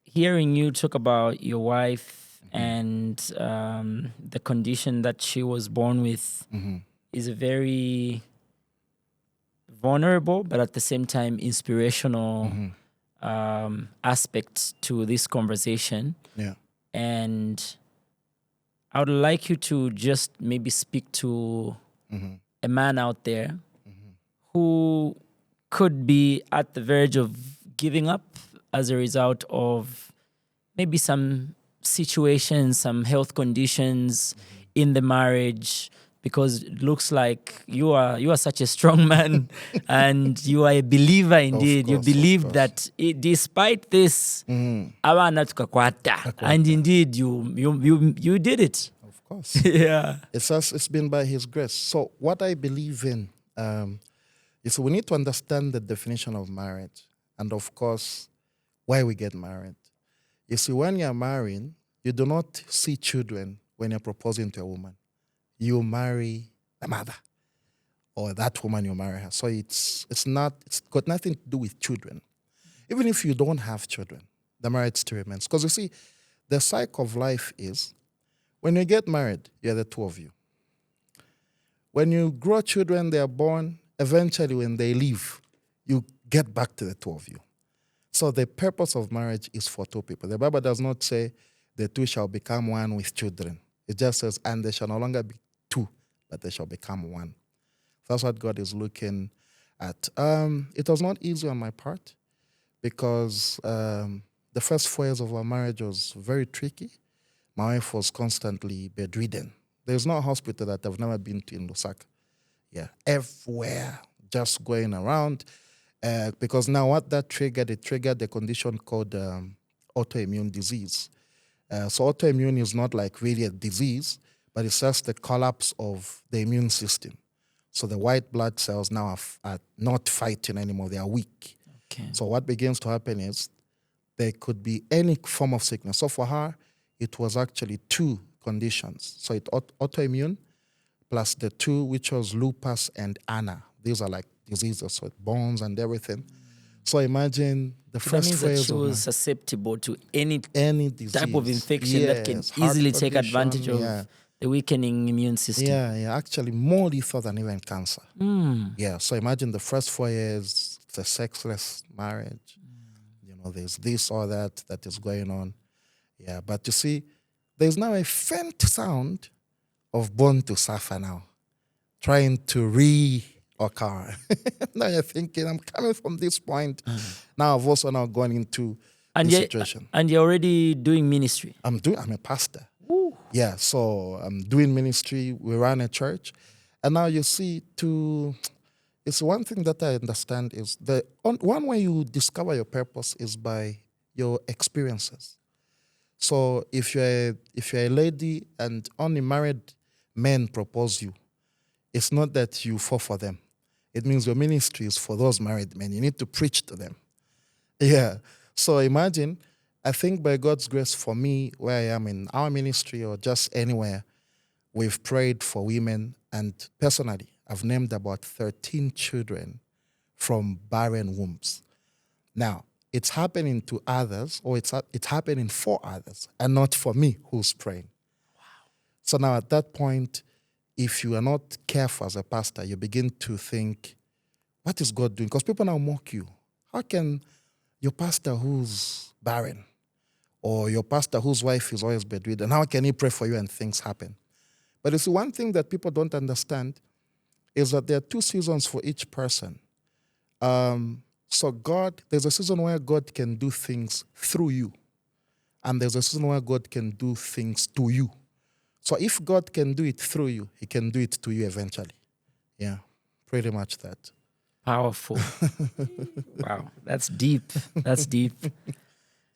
Hearing you talk about your wife and the condition that she was born with is a very vulnerable, but at the same time inspirational aspect to this conversation. Yeah. And I would like you to just maybe speak to a man out there who could be at the verge of giving up as a result of maybe some situations, some health conditions in the marriage, because it looks like you are such a strong man and you are a believer indeed. You believe that despite this, abana tukakwata, and indeed you did it. Of course. Yeah. It's been by His grace. So what I believe in is we need to understand the definition of marriage and, of course, why we get married. You see, when you're marrying, you do not see children when you're proposing to a woman. You marry the mother or that woman you marry her. So it's got nothing to do with children. Even if you don't have children, the marriage still remains. Because you see, the cycle of life is when you get married, you're the two of you. When you grow children, they are born, eventually when they leave, you get back to the two of you. So the purpose of marriage is for two people. The Bible does not say the two shall become one with children. It just says, and they shall no longer be two, but they shall become one. That's what God is looking at. It was not easy on my part because the first 4 years of our marriage was very tricky My wife was constantly bedridden. There's no hospital that I've never been to in Lusaka. Yeah, everywhere, just going around. Because now what that triggered, it triggered the condition called autoimmune disease. So autoimmune is not like really a disease, but it's just the collapse of the immune system. So the white blood cells now are not fighting anymore, they are weak. Okay. So what begins to happen is there could be any form of sickness. So for her, it was actually two conditions. So it autoimmune plus the two, which was lupus and ANA. These are like diseases with bones and everything. So imagine the That first means that phase she of was susceptible to any disease. type of infection that can Yes, heart easily take condition, advantage of the weakening immune system. Yeah, actually more lethal than even cancer. Mm. Yeah, so imagine the first 4 years, it's a sexless marriage. You know, there's this or that is going on. Yeah, but you see, there's now a faint sound of born to suffer now, trying to reoccur. Now you're thinking, I'm coming from this point. Now I've also now gone into this situation. And you're already doing ministry. I'm a pastor. Ooh. Yeah, so I'm doing ministry. We run a church. And now you see, it's one thing that I understand is one way you discover your purpose is by your experiences. So if you're a lady and only married men propose you, it's not that you fall for them. It means your ministry is for those married men. You need to preach to them. Yeah. So imagine, I think by God's grace for me, where I am in our ministry or just anywhere, we've prayed for women. And personally, I've named about 13 children from barren wombs. Now, it's happening to others, or it's happening for others, and not for me who's praying. Wow. So now at that point, if you are not careful as a pastor, you begin to think, what is God doing? Because people now mock you. How can your pastor who's barren, or your pastor whose wife is always bedridden, how can he pray for you and things happen? But it's one thing that people don't understand is that there are 2 seasons for each person. So there's a season where God can do things through you. And there's a season where God can do things to you. So if God can do it through you, he can do it to you eventually. Yeah, pretty much that. Powerful. Wow, that's deep. That's deep.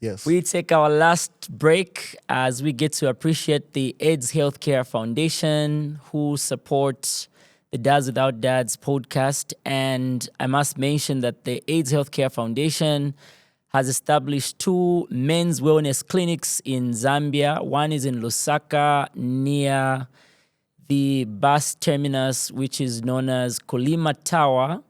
Yes. We take our last break as we get to appreciate the AIDS Healthcare Foundation, who support the Dads Without Dads podcast. And I must mention that the AIDS Healthcare Foundation has established 2 men's wellness clinics in Zambia. One is in Lusaka near the bus terminus, which is known as Kolima Tower.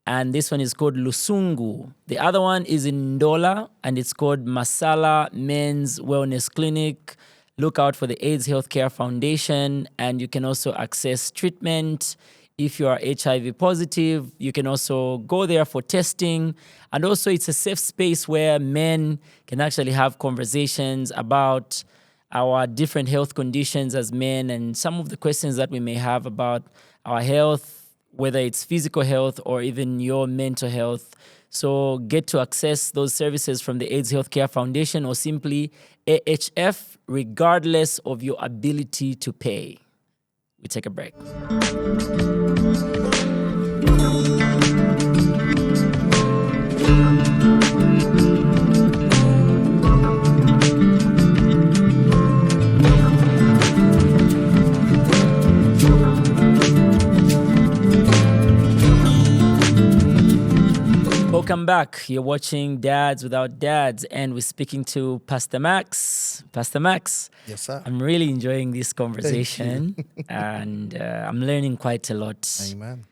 And this one is called Lusungu. The other one is in Ndola, and it's called Masala Men's Wellness Clinic. Look out for the AIDS Healthcare Foundation, and you can also access treatment. If you are HIV positive, you can also go there for testing. And also, it's a safe space where men can actually have conversations about our different health conditions as men and some of the questions that we may have about our health, whether it's physical health or even your mental health. So get to access those services from the AIDS Healthcare Foundation, or simply AHF, regardless of your ability to pay. We take a break. Welcome back. You're watching Dads Without Dads, and we're speaking to Pastor Max. Pastor Max. Yes, sir. I'm really enjoying this conversation, and I'm learning quite a lot. Amen.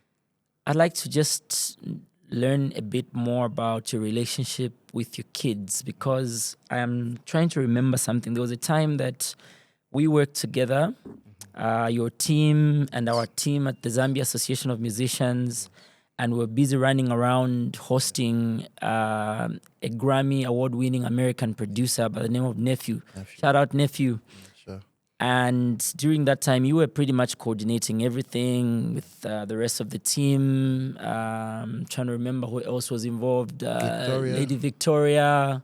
I'd like to just learn a bit more about your relationship with your kids, because I am trying to remember something. There was a time that we worked together, your team and our team at the Zambia Association of Musicians, and we're busy running around hosting a Grammy award-winning American producer by the name of Nephew. Shout out, Nephew. Sure. And during that time, you were pretty much coordinating everything with the rest of the team. Trying to remember who else was involved. Victoria. Lady Victoria.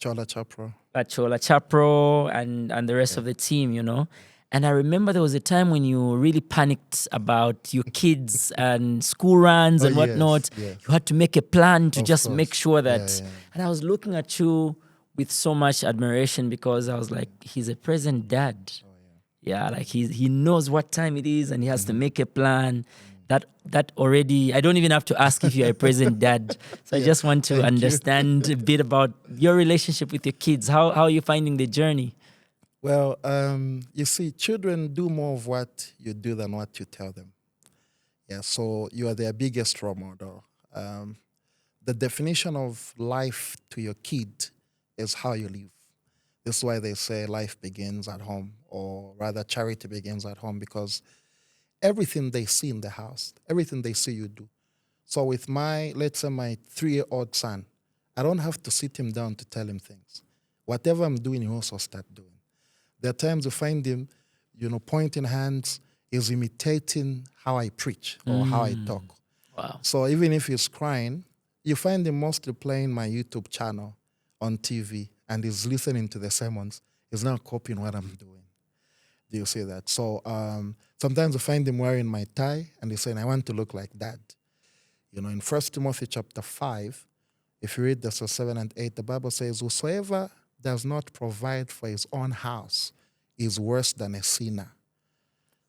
Chola Chapra. Pachola Chapro and the rest of the team, you know. And I remember there was a time when you really panicked about your kids and school runs Oh, and whatnot. yes. You had to make a plan to Of just course. make sure that. Yeah. And I was looking at you with so much admiration because I was like, he's a present dad. Yeah, like he knows what time it is and he has to make a plan. That already, I don't even have to ask if you're a present dad. So I just want to Thank you. understand a bit about your relationship with your kids. How are you finding the journey? Well, you see, children do more of what you do than what you tell them. Yeah, so you are their biggest role model. The definition of life to your kid is how you live. This is why they say life begins at home, or rather, charity begins at home, because everything they see in the house, everything they see you do. So with let's say my 3-year-old son, I don't have to sit him down to tell him things. Whatever I'm doing, he also start doing. There are times you find him, pointing hands, is imitating how I preach or how I talk. Wow. So even if he's crying, you find him mostly playing my YouTube channel on TV and he's listening to the sermons. He's not copying what I'm doing. Do you see that? So sometimes I find him wearing my tie and he's saying, I want to look like Dad. In 1 Timothy chapter 5, if you read verses 7 and 8, the Bible says, whosoever does not provide for his own house is worse than a sinner.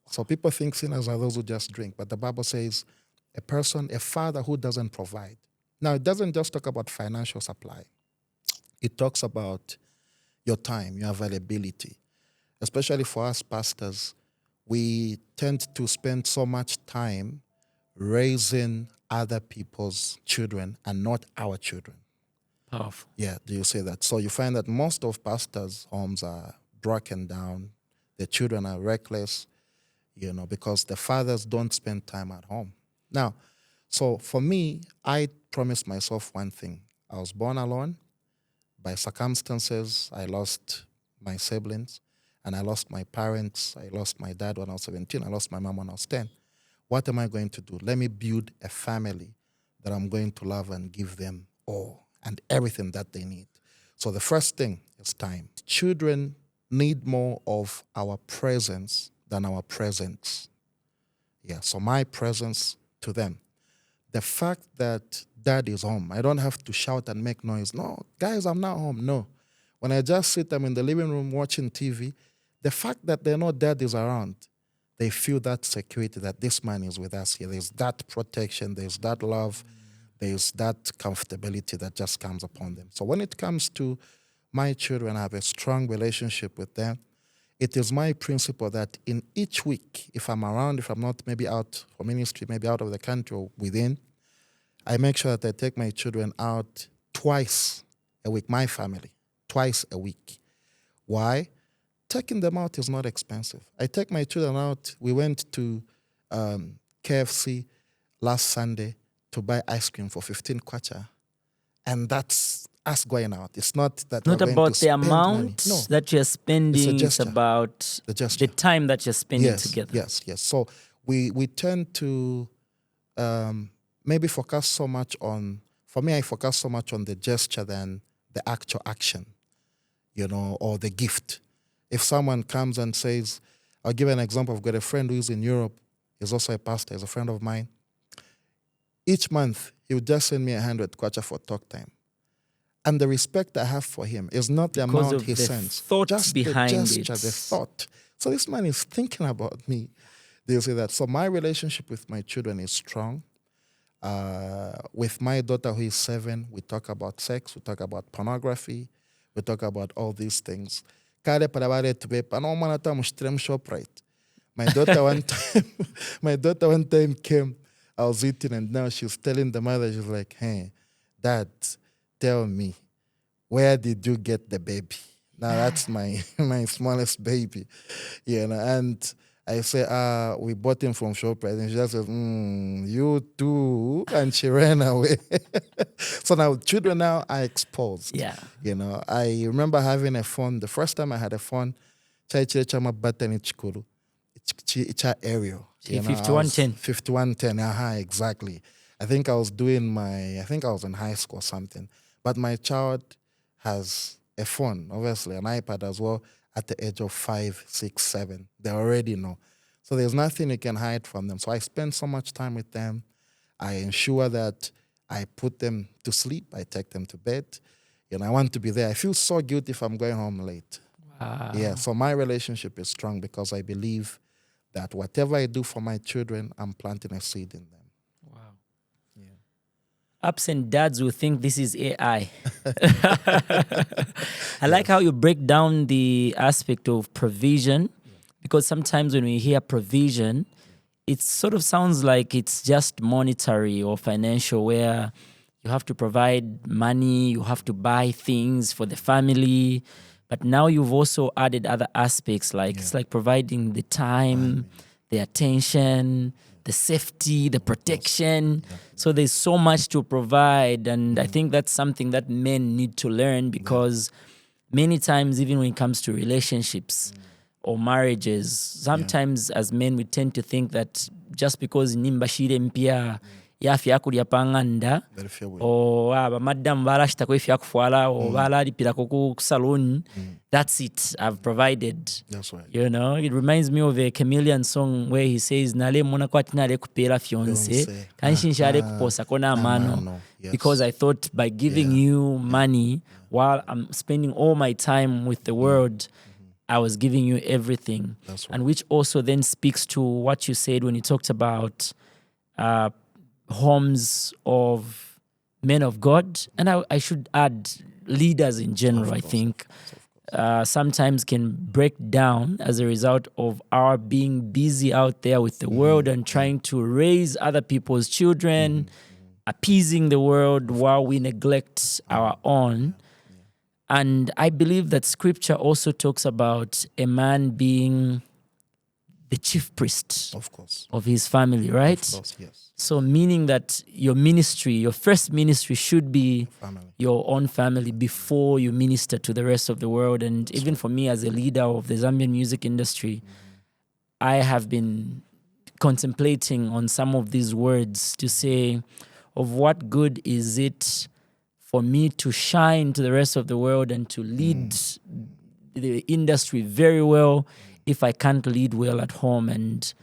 So people think sinners are those who just drink, but the Bible says a father who doesn't provide. Now, it doesn't just talk about financial supply. It talks about your time, your availability. Especially for us pastors, we tend to spend so much time raising other people's children and not our children. Powerful. Yeah, do you say that? So you find that most of pastors' homes are broken down. The children are reckless, because the fathers don't spend time at home. Now, so for me, I promised myself one thing. I was born alone. By circumstances, I lost my siblings, and I lost my parents. I lost my dad when I was 17. I lost my mom when I was 10. What am I going to do? Let me build a family that I'm going to love and give them all and everything that they need. So the first thing is time. Children need more of our presence than our presence. Yeah, so my presence to them. The fact that Dad is home, I don't have to shout and make noise. No, guys, I'm not home. No. When I just sit them in the living room watching TV, the fact that they know Dad is around, they feel that security that this man is with us here. There's that protection, there's that love, there's that comfortability that just comes upon them. So when it comes to my children, I have a strong relationship with them. It is my principle that in each week, if I'm around, if I'm not maybe out for ministry, maybe out of the country or within, I make sure that I take my children out twice a week, my family, twice a week. Why? Taking them out is not expensive. I take my children out. We went to KFC last Sunday to buy ice cream for 15 kwacha. And that's us going out. It's not that Not we're going about to the spend amount money. No, that you're spending, it's gesture. about the gesture. the time that you're spending together. Yes. So we tend to maybe focus so much on, for me, I focus so much on the gesture than the actual action, or the gift. If someone comes and says, I'll give an example. I've got a friend who's in Europe. He's also a pastor. He's a friend of mine. Each month, he would just send me 100 kwacha for talk time. And the respect I have for him is not the Because amount of he the sends. thought Just behind the gesture, it. the thought. So this man is thinking about me. Do you see that? So my relationship with my children is strong. With my daughter who is 7, we talk about sex, we talk about pornography, we talk about all these things. My daughter one time came, I was eating, and now she's telling the mother, she's like, hey, Dad, tell me, where did you get the baby? Now that's my smallest baby, and I say, we bought him from ShopRite. And she just says, you too. And she ran away. So now children now are exposed. Yeah. I remember having a phone. The first time I had a phone, it's aerial. 5110. 5110, exactly. I think I was in high school or something. But my child has a phone, obviously, an iPad as well at the age of 5, 6, 7. They already know. So there's nothing you can hide from them. So I spend so much time with them. I ensure that I put them to sleep. I take them to bed. I want to be there. I feel so guilty if I'm going home late. Wow. Yeah, so my relationship is strong because I believe that whatever I do for my children, I'm planting a seed in them. Wow. Yeah. Ups and dads will think this is AI. I like how you break down the aspect of provision, because sometimes when we hear provision, it sort of sounds like it's just monetary or financial, where you have to provide money, you have to buy things for the family. But now you've also added other aspects, like it's like providing the time, the attention, the safety, the protection. So there's so much to provide. And I think that's something that men need to learn, because many times, even when it comes to relationships or marriages, sometimes as men we tend to think that just because nimba shire mpya yafi yakulya panganda o abamaddam balashitako ifi yakufwala o balalipirako ku saloon, that's it, I've provided. That's right. It reminds me of a Chameleon song where he says nale mona kwati nale kupera fiance kanshinshale kuposako na mano, because I thought by giving you money while I'm spending all my time with the world, I was giving you everything. That's right. And which also then speaks to what you said when you talked about homes of men of God. And I should add leaders in general, I think, sometimes can break down as a result of our being busy out there with the world and trying to raise other people's children, appeasing the world while we neglect our own. And I believe that scripture also talks about a man being the chief priest of his family, right? Of course, yes. So meaning that your ministry, your first ministry should be your own family before you minister to the rest of the world. And even for me as a leader of the Zambian music industry, I have been contemplating on some of these words to say, of what good is it for me to shine to the rest of the world and to lead the industry very well if I can't lead well at home? And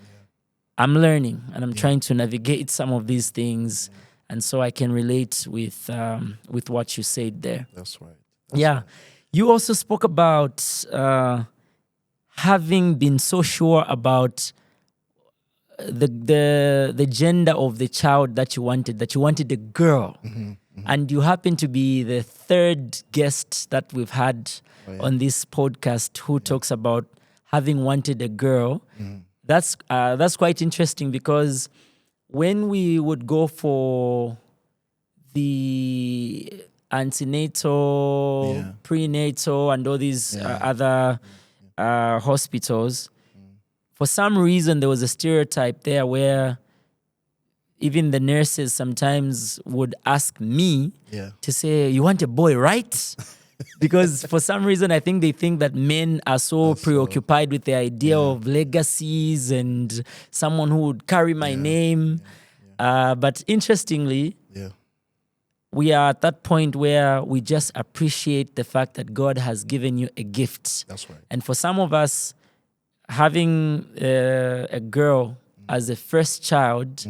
I'm learning and I'm trying to navigate some of these things. And so I can relate with what you said there. That's right. Right. You also spoke about having been so sure about the gender of the child that you wanted a girl. And you happen to be the third guest that we've had on this podcast who talks about having wanted a girl. That's quite interesting, because when we would go for the antenatal, prenatal, and all these other hospitals, for some reason there was a stereotype there where even the nurses sometimes would ask me to say, you want a boy, right? Because for some reason, I think they think that men are so preoccupied with the idea of legacies and someone who would carry my name. But interestingly, we are at that point where we just appreciate the fact that God has given you a gift. That's right. And for some of us, having a girl as a first child,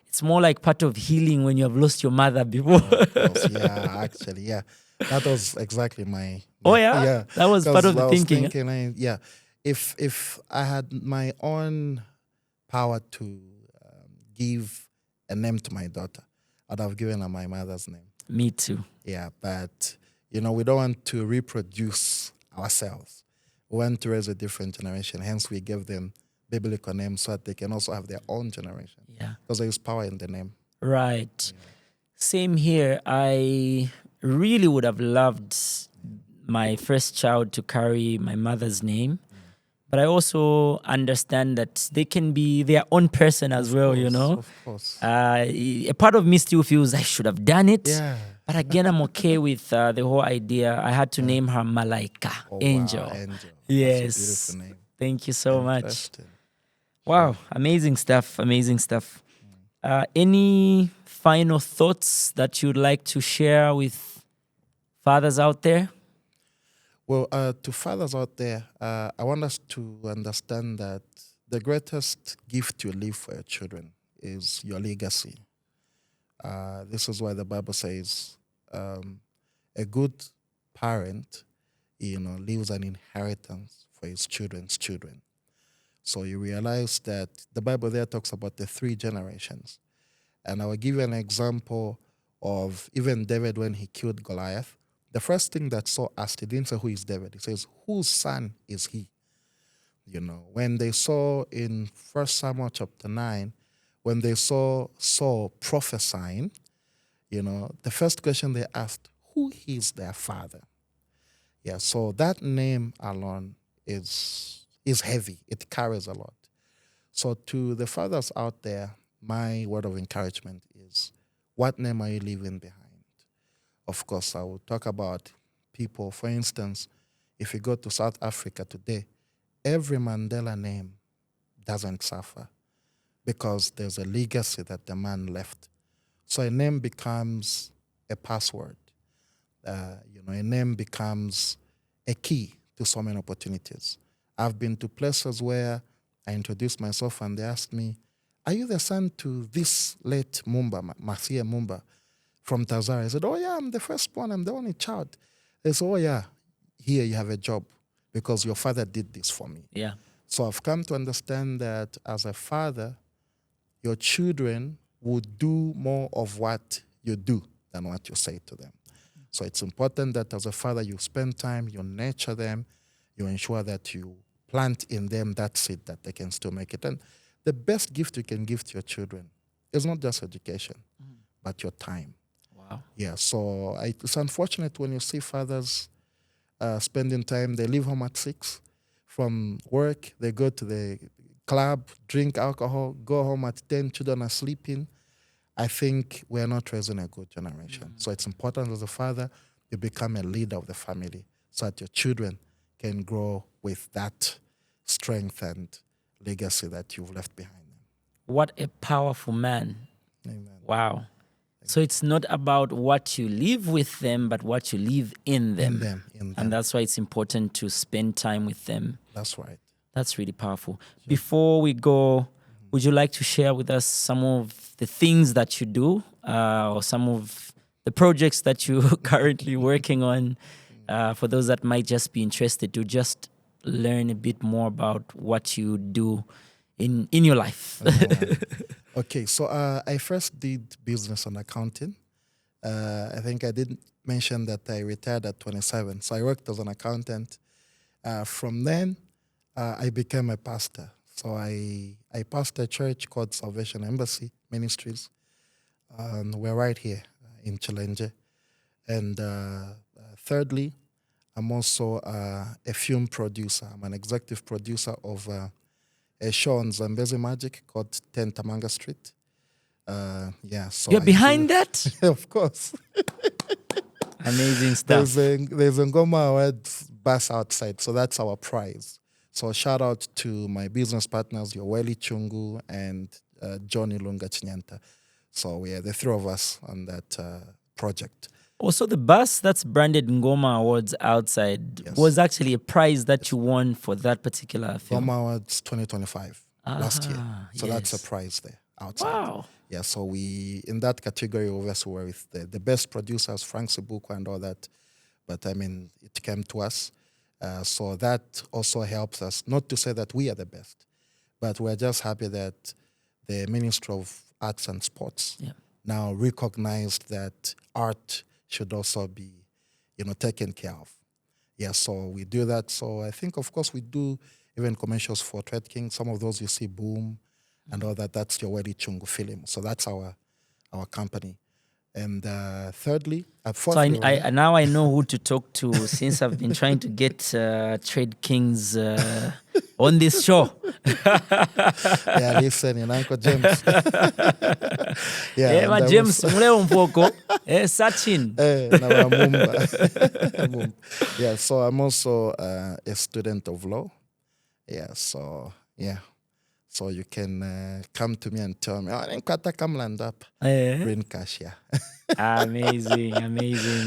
it's more like part of healing when you have lost your mother before. Actually. That was exactly my that was part of the thinking. If I had my own power to give a name to my daughter, I'd have given her my mother's name. Me too. Yeah, but we don't want to reproduce ourselves. We want to raise a different generation. Hence, we give them biblical names so that they can also have their own generation. Because there is power in the name. Right. Same here. I really would have loved my first child to carry my mother's name. But I also understand that they can be their own person as well, Of course. A part of me still feels I should have done it. But again, I'm okay with the whole idea. I had to name her Malaika, Angel. Wow, Angel. Yes. That's a beautiful name. Thank you so much. Wow, amazing stuff. Any final thoughts that you'd like to share with fathers out there? Well, to fathers out there, I want us to understand that the greatest gift you leave for your children is your legacy. This is why the Bible says a good parent, leaves an inheritance for his children's children. So you realize that the Bible there talks about the 3 generations. And I will give you an example of even David when he killed Goliath. The first thing that Saul asked, he didn't say who is David. He says, whose son is he? When they saw in 1 Samuel chapter 9, when they saw Saul prophesying, the first question they asked, who is their father? Yeah, so that name alone is heavy. It carries a lot. So to the fathers out there, my word of encouragement is, what name are you leaving behind? Of course, I will talk about people. For instance, if you go to South Africa today, every Mandela name doesn't suffer because there's a legacy that the man left. So a name becomes a password. A name becomes a key to so many opportunities. I've been to places where I introduced myself and they asked me, are you the son to this late Mumba, Masia Mumba from Tazara? I said, oh yeah, I'm the firstborn, I'm the only child. They said, oh yeah, here you have a job because your father did this for me. Yeah. So I've come to understand that as a father, your children would do more of what you do than what you say to them. So it's important that as a father, you spend time, you nurture them, you ensure that you plant in them that seed that they can still make it. And the best gift you can give to your children is not just education, but your time. Wow. Yeah, so it's unfortunate when you see fathers spending time, they leave home at 6, from work, they go to the club, drink alcohol, go home at 10, children are sleeping. I think we're not raising a good generation. So it's important as a father, you become a leader of the family so that your children can grow with that strength and legacy that you've left behind them. What a powerful man. Amen. Wow. So it's not about what you live with them, but what you live in them. In them. And that's why it's important to spend time with them. That's right. That's really powerful. Sure. Before we go, would you like to share with us some of the things that you do or some of the projects that you're currently working on for those that might just be interested to just learn a bit more about what you do in your life? Okay, so I first did business and accounting. I think I didn't mention that I retired at 27. So I worked as an accountant. From then, I became a pastor. So I pastored a church called Salvation Embassy Ministries. We're right here in Challenge. And thirdly, I'm also a film producer. I'm an executive producer of a show on Zambezi Magic called 10 Tamanga Street. So you're behind that? Of course. Amazing stuff. There's a Ngoma Award bus outside, so that's our prize. So shout out to my business partners, Yoweli Chungu and Johnny Lunga Chinyanta. So we are the 3 of us on that project. Also, the bus that's branded Ngoma Awards outside was actually a prize that you won for that particular film. Ngoma Awards 2025, last year. So that's a prize there outside. Wow. Yeah, so we, in that category, obviously, were with the best producers, Frank Sibuko and all that. But I mean, it came to us. So that also helps us, not to say that we are the best, but we're just happy that the Ministry of Arts and Sports now recognized that art should also be, taken care of. Yeah, so we do that. So I think, of course, we do even commercials for Trade King. Some of those you see, Boom, and all that. That's your Wedi Chungu film. So that's our company. And thirdly, fourthly, so now I know who to talk to since I've been trying to get Trade Kings on this show. Yeah, listen, Uncle James. James, mleo mfoko, Sachin. Mumba. Yeah, so I'm also a student of law. Yeah, so So you can come to me and tell me, I didn't come land up. Green cash, yeah. Amazing.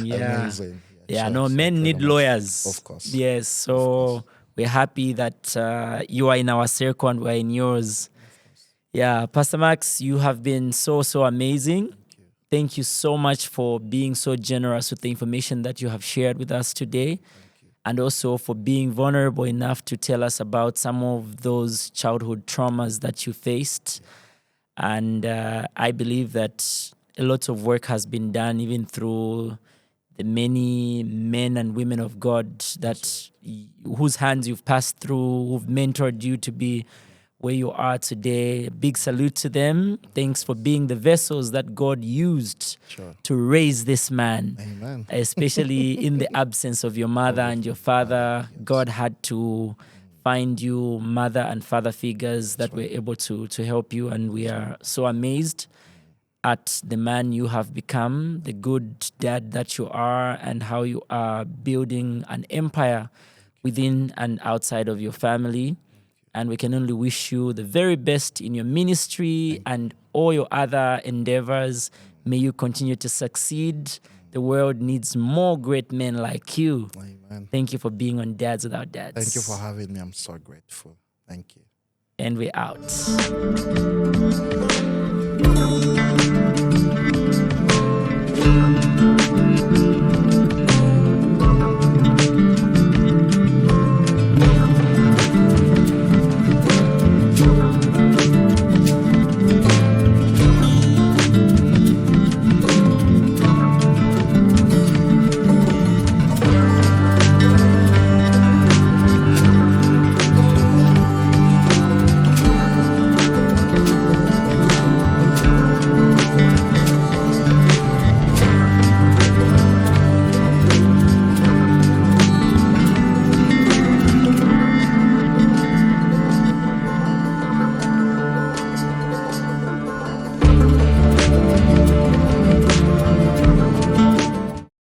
Yeah. Amazing. Yeah, no, men need lawyers. Of course. Yes, so we're happy that you are in our circle and we're in yours. Yeah, Pastor Max, you have been so amazing. Thank you so much for being so generous with the information that you have shared with us today. And also for being vulnerable enough to tell us about some of those childhood traumas that you faced. And I believe that a lot of work has been done even through the many men and women of God that whose hands you've passed through, who've mentored you to be where you are today. Big salute to them. Thanks for being the vessels that God used to raise this man. Amen. Especially in the absence of your mother and your father. God had to find you mother and father figures that were able to help you. And we are so amazed at the man you have become, the good dad that you are, and how you are building an empire within and outside of your family. And we can only wish you the very best in your ministry and all your other endeavors. May you continue to succeed. The world needs more great men like you. Amen. Thank you for being on Dads Without Dads. Thank you for having me. I'm so grateful. Thank you. And we're out.